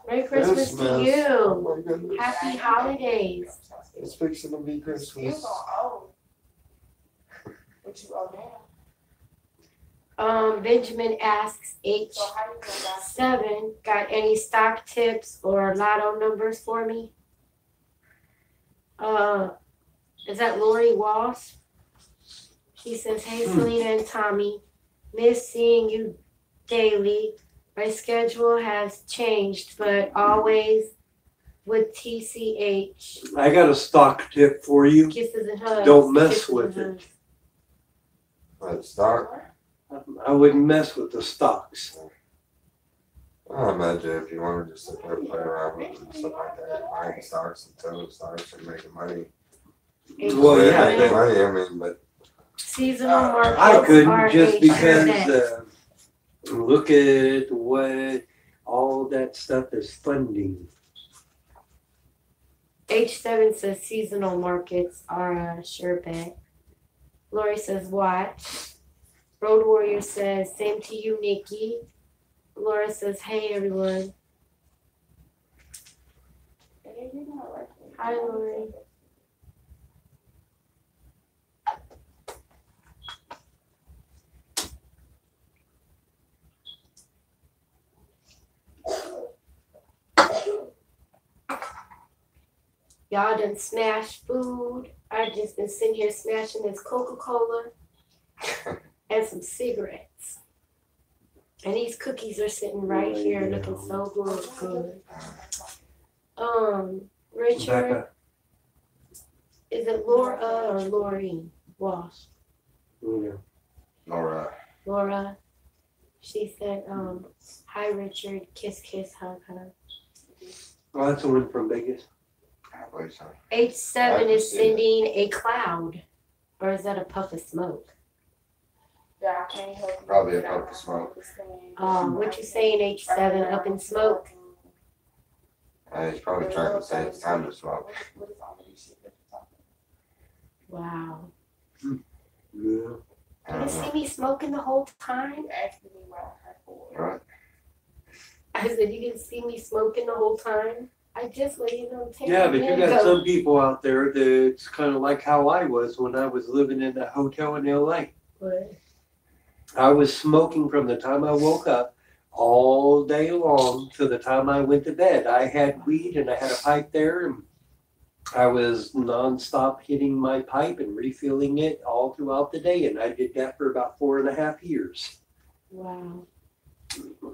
Merry Christmas to you. Oh my goodness. Happy holidays. It's fixing to be Christmas. Benjamin asks H7, got any stock tips or lotto numbers for me? Is that Lori Walsh? She says, hey, Selena and Tommy, miss seeing you daily. My schedule has changed, but always with TCH. I got a stock tip for you. Kisses and hugs. Don't mess Kisses with and it. hugs. But stock, I wouldn't mess with the stocks. I imagine if you want to just sit there and play around with it and stuff like that, buying stocks and selling stocks and making money. Well, yeah, Making they- money, I mean, but Seasonal markets I are couldn't just a because trend. look at what all that stuff is funding. H7 says seasonal markets are a sure bet. Lori says watch. Road Warrior says same to you, Nikki. Laura says hey everyone. Hi Lori. Y'all done smashed food. I just been sitting here smashing this Coca-Cola and some cigarettes. And these cookies are sitting right here looking so good. Richard, Becca, is it Laura or Lori Walsh? Laura, Laura. She said, hi Richard, kiss, kiss, hug, hug. well, that's the one from Vegas. I believe so. H7 is sending a cloud. Or is that a puff of smoke? Probably a puff of smoke. What you saying, H7, up in smoke? He's probably trying to say it's time to smoke. Wow. Yeah. I You don't see know. me smoking the whole time? Right? I said, you didn't see me smoking the whole time? I just let you know. Yeah, but you got some people out there that's kind of like how I was when I was living in a hotel in LA. What? I was smoking from the time I woke up all day long to the time I went to bed. I had weed and I had a pipe there, and I was nonstop hitting my pipe and refilling it all throughout the day, and I did that for about 4.5 years. Wow.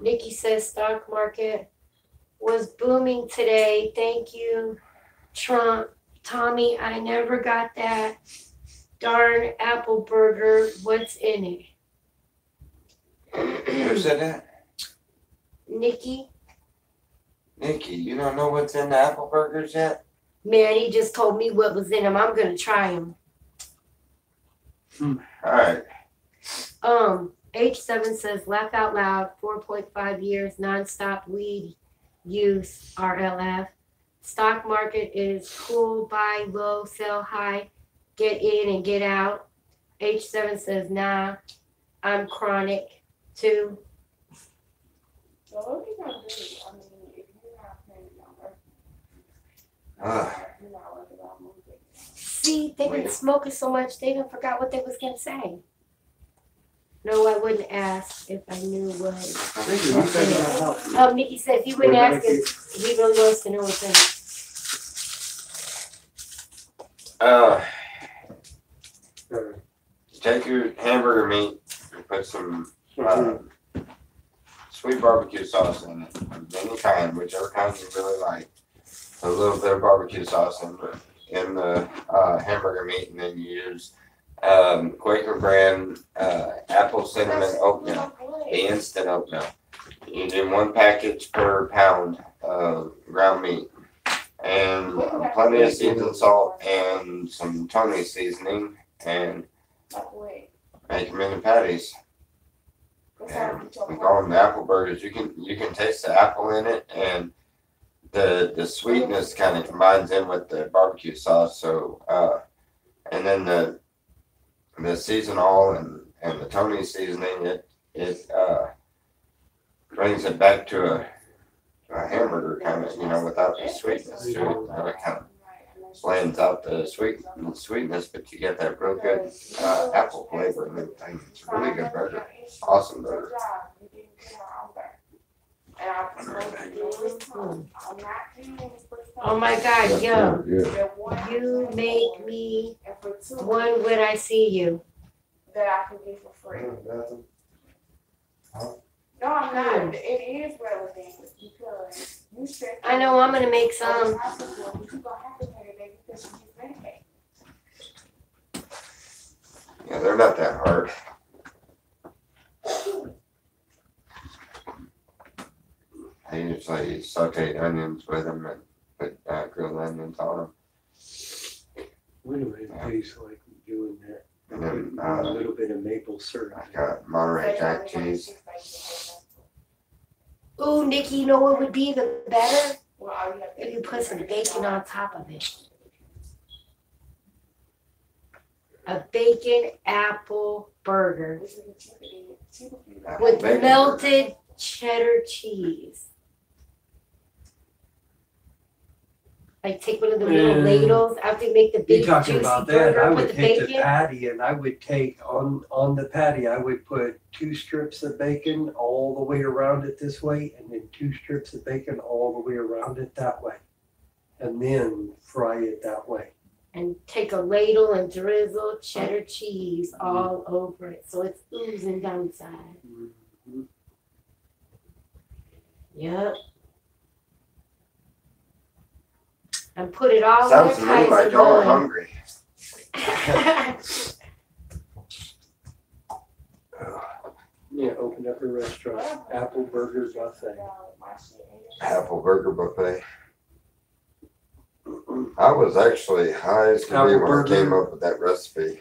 Nikki says stock market was booming today. Thank you, Trump. Tommy, I never got that darn apple burger. What's in it? Who said that? Nikki? Nikki, you don't know what's in the apple burgers yet? Man, he just told me what was in them. I'm gonna try them. Alright. H7 says laugh out loud, 4.5 years nonstop weed use, RLF. Stock market is cool, buy low, sell high, get in and get out. H7 says nah, I'm chronic too. See, they've been smoking so much, they done forgot what they was gonna say. No, I wouldn't ask if I knew what. Nikki, you said about how. Nikki said he wouldn't ask if he really wants to know what's in it. Take your hamburger meat and put some Mhm. sweet barbecue sauce in it, of any kind, whichever kind you really like. A little bit of barbecue sauce in the hamburger meat, and then you use Quaker brand apple cinnamon oatmeal, the instant oatmeal. You do 1 package per pound of ground meat, and plenty of seasoned salt and some Tony seasoning, and make them into patties. And we call them the apple burgers. You can taste the apple in it, and the sweetness kind of combines in with the barbecue sauce. So and then the seasonal and the Tony seasoning, it brings it back to a hamburger kind of, without the sweetness to it. It kind of blends out the sweetness, but you get that real good apple flavor and everything. It's a really good burger. Awesome burger. Oh my God, yo. Yeah. You make me one when I see you. That I can get for free. No, I'm not. It is relevant because you said. I know I'm gonna make some. You gonna have to pay the baby because she's Medicaid. Yeah, they're not that hard. I usually saute onions with them and put grilled onions on them. Wait a minute, it tastes like doing that. And then A little bit of maple syrup. I got Monterey Jack cheese. Ooh, Nikki, you know what would be the better? Well, all you have to If you put some bacon on top of it. A bacon apple burger Apple with bacon melted cheddar cheese. Like take one of the little ladles after you make the You big talking juicy about that? I burger, would put the take the bacon. patty and I would take on the patty, I would put 2 strips of bacon all the way around it this way, and then 2 strips of bacon all the way around it that way. And then fry it that way. And take a ladle and drizzle cheddar cheese all over it so it's oozing down inside. Mhm. Yep. And put it all Sounds in to the me like y'all are hungry. Yeah, open up a restaurant, apple burger buffet. Apple burger buffet. I was actually high as could be Apple when I burger. came up with that recipe.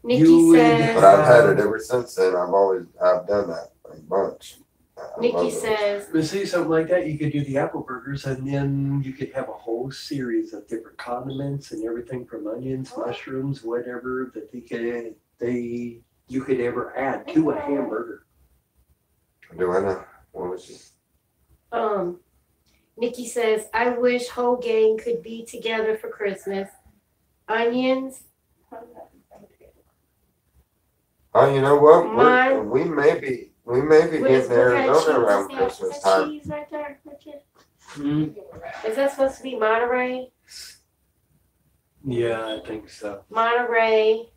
Nikki You would- says. But I've had it ever since then. I've done that a bunch. I Nikki love it. says. But see, something like that, you could do the apple burgers, and then you could have a whole series of different condiments and everything from onions, mushrooms, whatever that you could ever add to a hamburger. Do I know? What was it? Nikki says, I wish whole gang could be together for Christmas. Onions, Oh, you know what? Mine- We may be what getting is what kind of Arizona cheese around is that? Christmas Is that time. cheese right there, Richard? Mm, Is that supposed to be Monterey? yeah, I think so. Monterey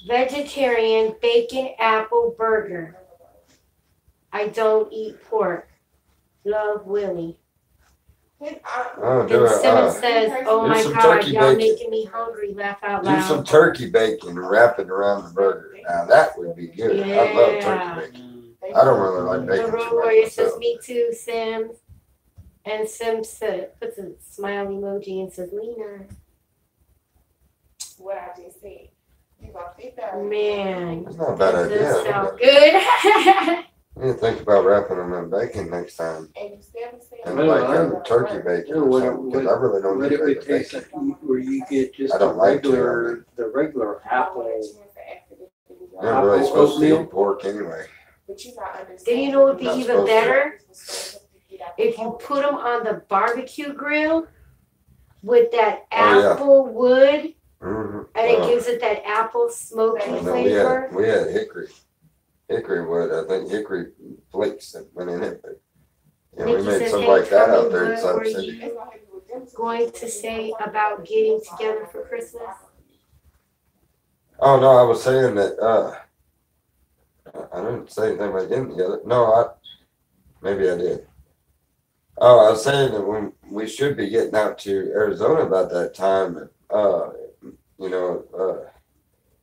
vegetarian bacon apple burger. I don't eat pork. Love, Willie. Oh, do And Simmons it. says, oh do my some God, turkey y'all bacon. making me hungry. Laugh out Do some loud. turkey bacon and wrap it around the burger. Now that would be good. I love Yeah. turkey bacon. I don't really like The bacon Road too Warrior much says, myself. me too, Sims. And Sims puts a smile emoji and says, Lena. What I just said. You gonna fit that? Man, That's not a bad that does idea. sound good. You need to think about wrapping them in bacon next time. And you still say. And Well, like I'm- turkey bacon or What- something, because I really don't What eat it would regular taste bacon. like where you get just I don't like to, the regular apple. You're not really Apple supposed to oatmeal. eat pork anyway. But you not understand. Do you know what would be Not even supposed to. better? If you put them on the barbecue grill with that Oh, yeah. apple wood, Mm-hmm. and it gives it that apple smoky we flavor. had hickory. hickory wood. I think hickory flakes that went in it, but yeah, we Nikki made says, something hey, like that Tommy, out there in what Sun were City. you going to say about getting together for Christmas? Oh no, I was saying that I didn't say anything about getting together. No, maybe I did. Oh, I was saying that we should be getting out to Arizona about that time. You know,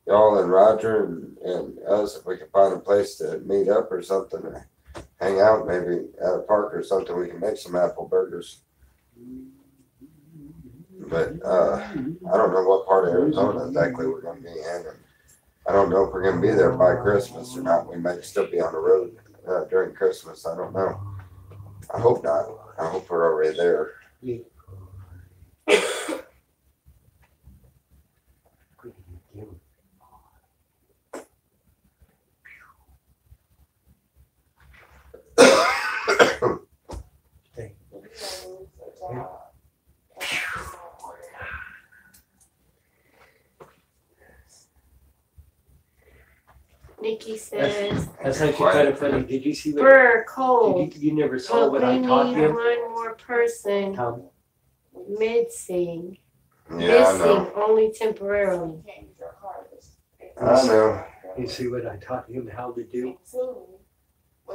y'all and Roger and us, if we can find a place to meet up or something, or hang out maybe at a park or something, we can make some apple burgers. But I don't know what part of Arizona exactly we're going to be in. And I don't know if we're going to be there by Christmas or not. We might still be on the road during Christmas. I don't know. I hope not. I hope we're already there. Nikki says, That's actually kind of funny. Did you see what? we're cold, You never saw but what we I taught need you? one more person Tom, missing. Yeah, I Missing know. only temporarily. I know. you see what I taught him how to do?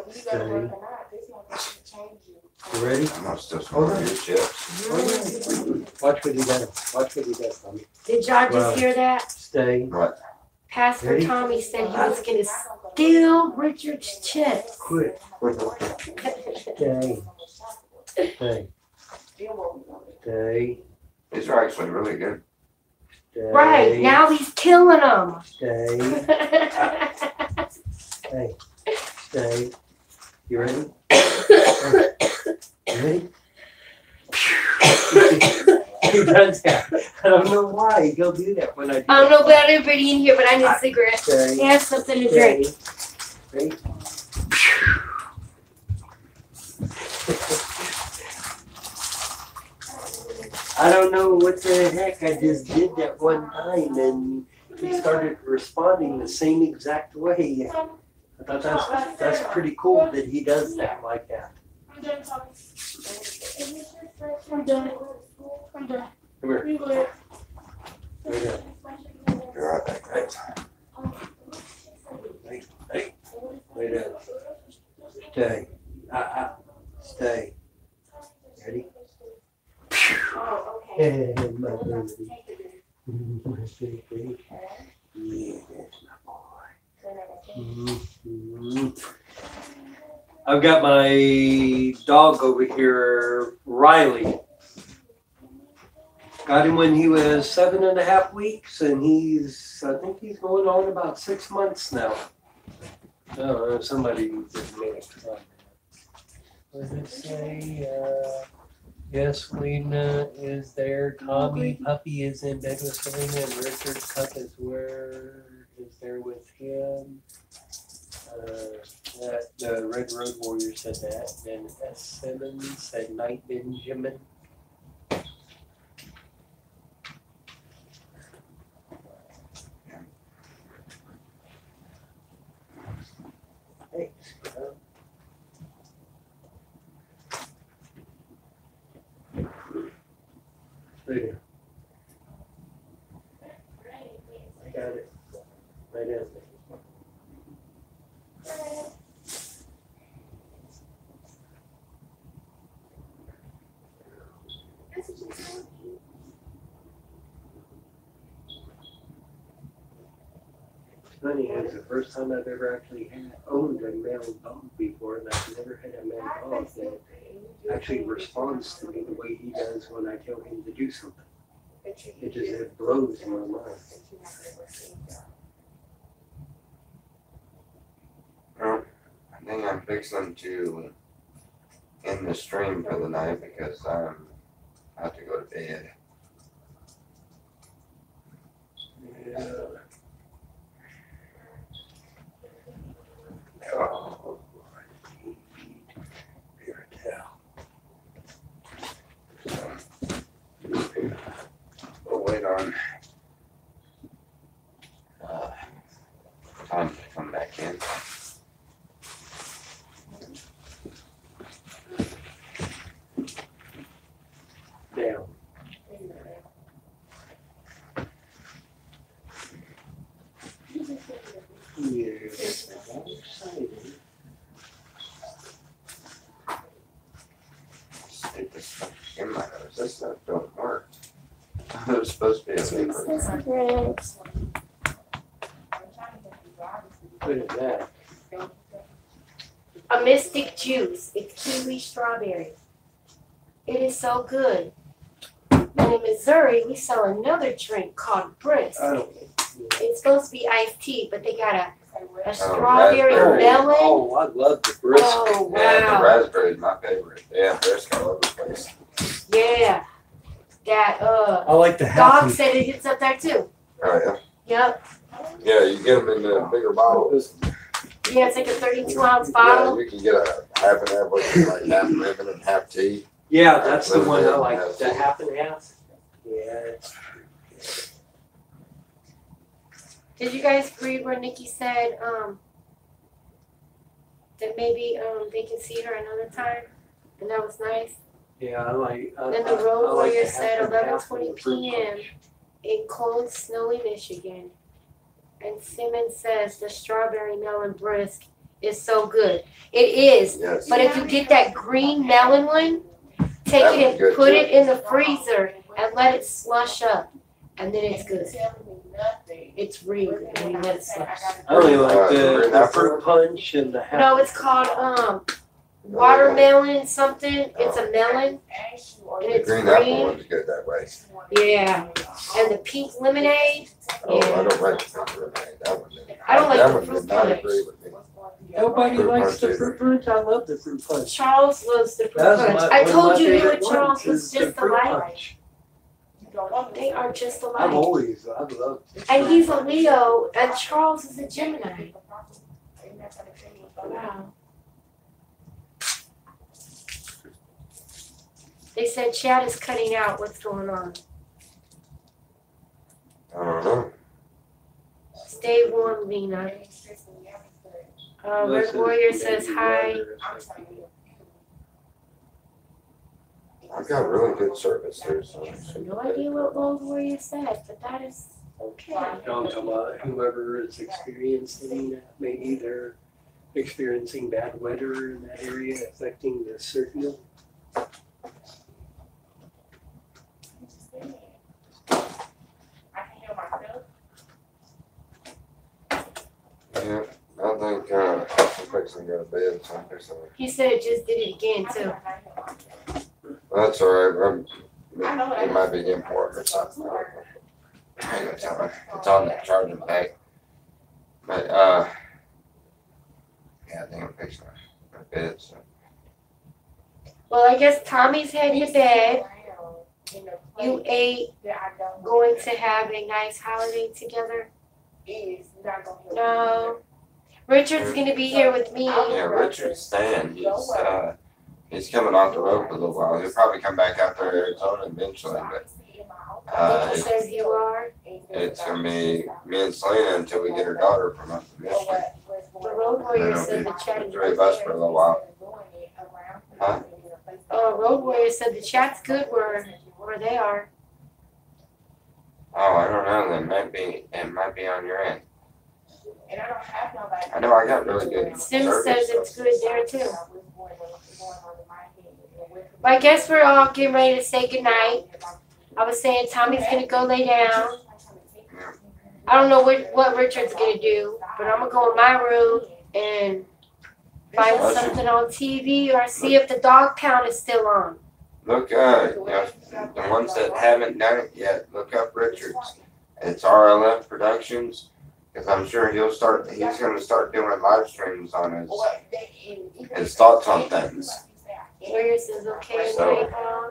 Study. You ready? I'm not still smoking your chips. Watch what he does. Watch what he does, Tommy. Did y'all just Well, hear that? Stay. What? Pastor Ready? Tommy said he was going to steal Richard's chips. Quit. Stay. Stay. Stay. These are actually really good. Stay. Right, now he's killing them. Stay. Stay. Stay. You ready? You ready? He does that. I don't know why. He'll do that when I do I don't know that. about everybody in here, but I need a cigarette. Stay. He has something to drink. Ready? I don't know what the heck. I just did that one time and he started responding the same exact way. I thought that's pretty cool that he does that like that. I'm done. I'm done. Come here. You good? Right there. You're right back. Hey. Lay down. Stay. Stay. Ready? Oh, okay. And my baby. Yeah, my boy. Mhm. I've got my dog over here, Riley. Got him when he was 7.5 weeks, and I think he's going on about 6 months now. Oh, somebody just made it. What does it say? Yes, Lena is there. Tommy Puppy is in bed with Selena, and Richard Cup is there with him. The Red Road Warrior said that. Then S. Simmons said Night Benjamin. Thanks, bro. There. I got it. Right in. Funny, it was the first time I've ever actually owned a male dog before, and I've never had a male dog that actually responds to me the way he does when I tell him to do something. It blows my mind. Well, I think I'm fixing to end the stream for the night because I have to go to bed. Yeah. Oh, we'll wait on Tom to come back in. down. Yes, I'm excited. Stick this stuff in my nose. This stuff don't work. It was supposed to be a paper. Look at that. A Mystic Juice. It's kiwi strawberry. It is so good. And in Missouri, we sell another drink called Brisk. I don't. It's supposed to be iced tea, but they got a strawberry raspberry. melon. Oh, I love the brisk. Oh, Yeah, the wow. raspberry is my favorite. Yeah, brisk all over the place. Yeah. That, I like the Dog happy. said it hits up there too. Oh, Yep. yeah. Yeah, you get them in the bigger bottles. Yeah, it's like a 32-ounce Yeah, bottle. you can get a half and half, which is like half ribbon and half tea. Yeah, that's the one I like. The half and half. Yeah. It's, Did you guys read where Nikki said, that maybe, they can see her another time? And that was nice. yeah, I like. Then the road I like warrior the said half and half 11:20 and the fruit p.m. punch. in cold, snowy Michigan. And Simmons says the strawberry melon brisk is so good. It is. Yes. But if you get that green melon one, take That it one's and good, put too. it in the freezer and let it slush up. And then it's good. It's really good when you let it slush. I only like green the apple. fruit punch and the half. No, it's called watermelon something. It's a melon. And The it's green apple green. one's good that way. Yeah. And the pink lemonade. Oh, Yeah. I don't like the pink lemonade. That one. I don't like that the one fruit did not punch. agree with me. Nobody Fruit likes punch the either. fruit punch. I love the fruit punch. Charles loves the fruit That's punch. my, I one of told my you favorite and Charles ones was is the just fruit alike. punch. They are just I've alike. always, I've loved it. And he's a Leo, and Charles is a Gemini. Wow. They said Chad is cutting out. What's going on? I don't know. Stay warm, Lena. Red Listen, Warrior says hi. I've got really good service here, so. No idea what Red Warrior said, but that is okay. I'm talking about whoever is experiencing that, maybe they're experiencing bad weather in that area affecting the signal. Yeah, I think I'm fixing to go to bed, so I'm fixing to. He said it just did it again, too. That's all right. It might be important or something. I ain't gonna tell her. It's on that charging pack. But yeah, I think I'm fixing to go to bed. So. Well, I guess Tommy's heading to bed. You eight going to have a nice holiday together? No. Richard's gonna be here with me. Yeah, Richard's staying. He's coming off the road for a little while. He'll probably come back out there to Arizona eventually, but He says you are. it's gonna be me and Selena until we get her daughter from up in Michigan. The road warrior And said the it'll chat be is 3 of us for a little while. Huh? road warrior said the chat's good where they are. Oh, I don't know. It might be on your end. I know I got really good Sim service. says it's good there too. Well, I guess we're all getting ready to say goodnight. I was saying Tommy's gonna go lay down. I don't know what Richard's gonna do, but I'm gonna go in my room and find something on TV or see if the dog pound is still on. Look, the ones that haven't done it yet, look up Richard's. It's RLF Productions, because I'm sure he's going to start doing live streams on his thoughts on things. Warrior says okay, So- night,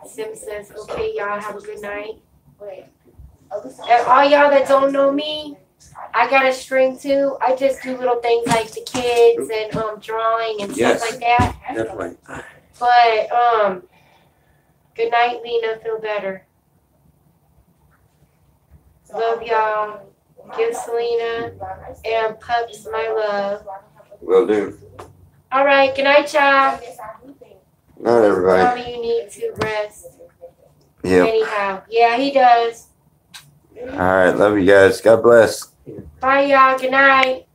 Sim says okay, y'all have a good night. And all y'all that don't know me, I got a string too. I just do little things like the kids and drawing and Yes. stuff like that. Definitely. But good night, Lena. Feel better. Love y'all. Give Selena and Pups my love. Will do. All right. Good night, y'all. Not everybody. Mommy, you need to rest. Yep. Anyhow, yeah, he does. All right. Love you guys. God bless. Bye, y'all. Good night.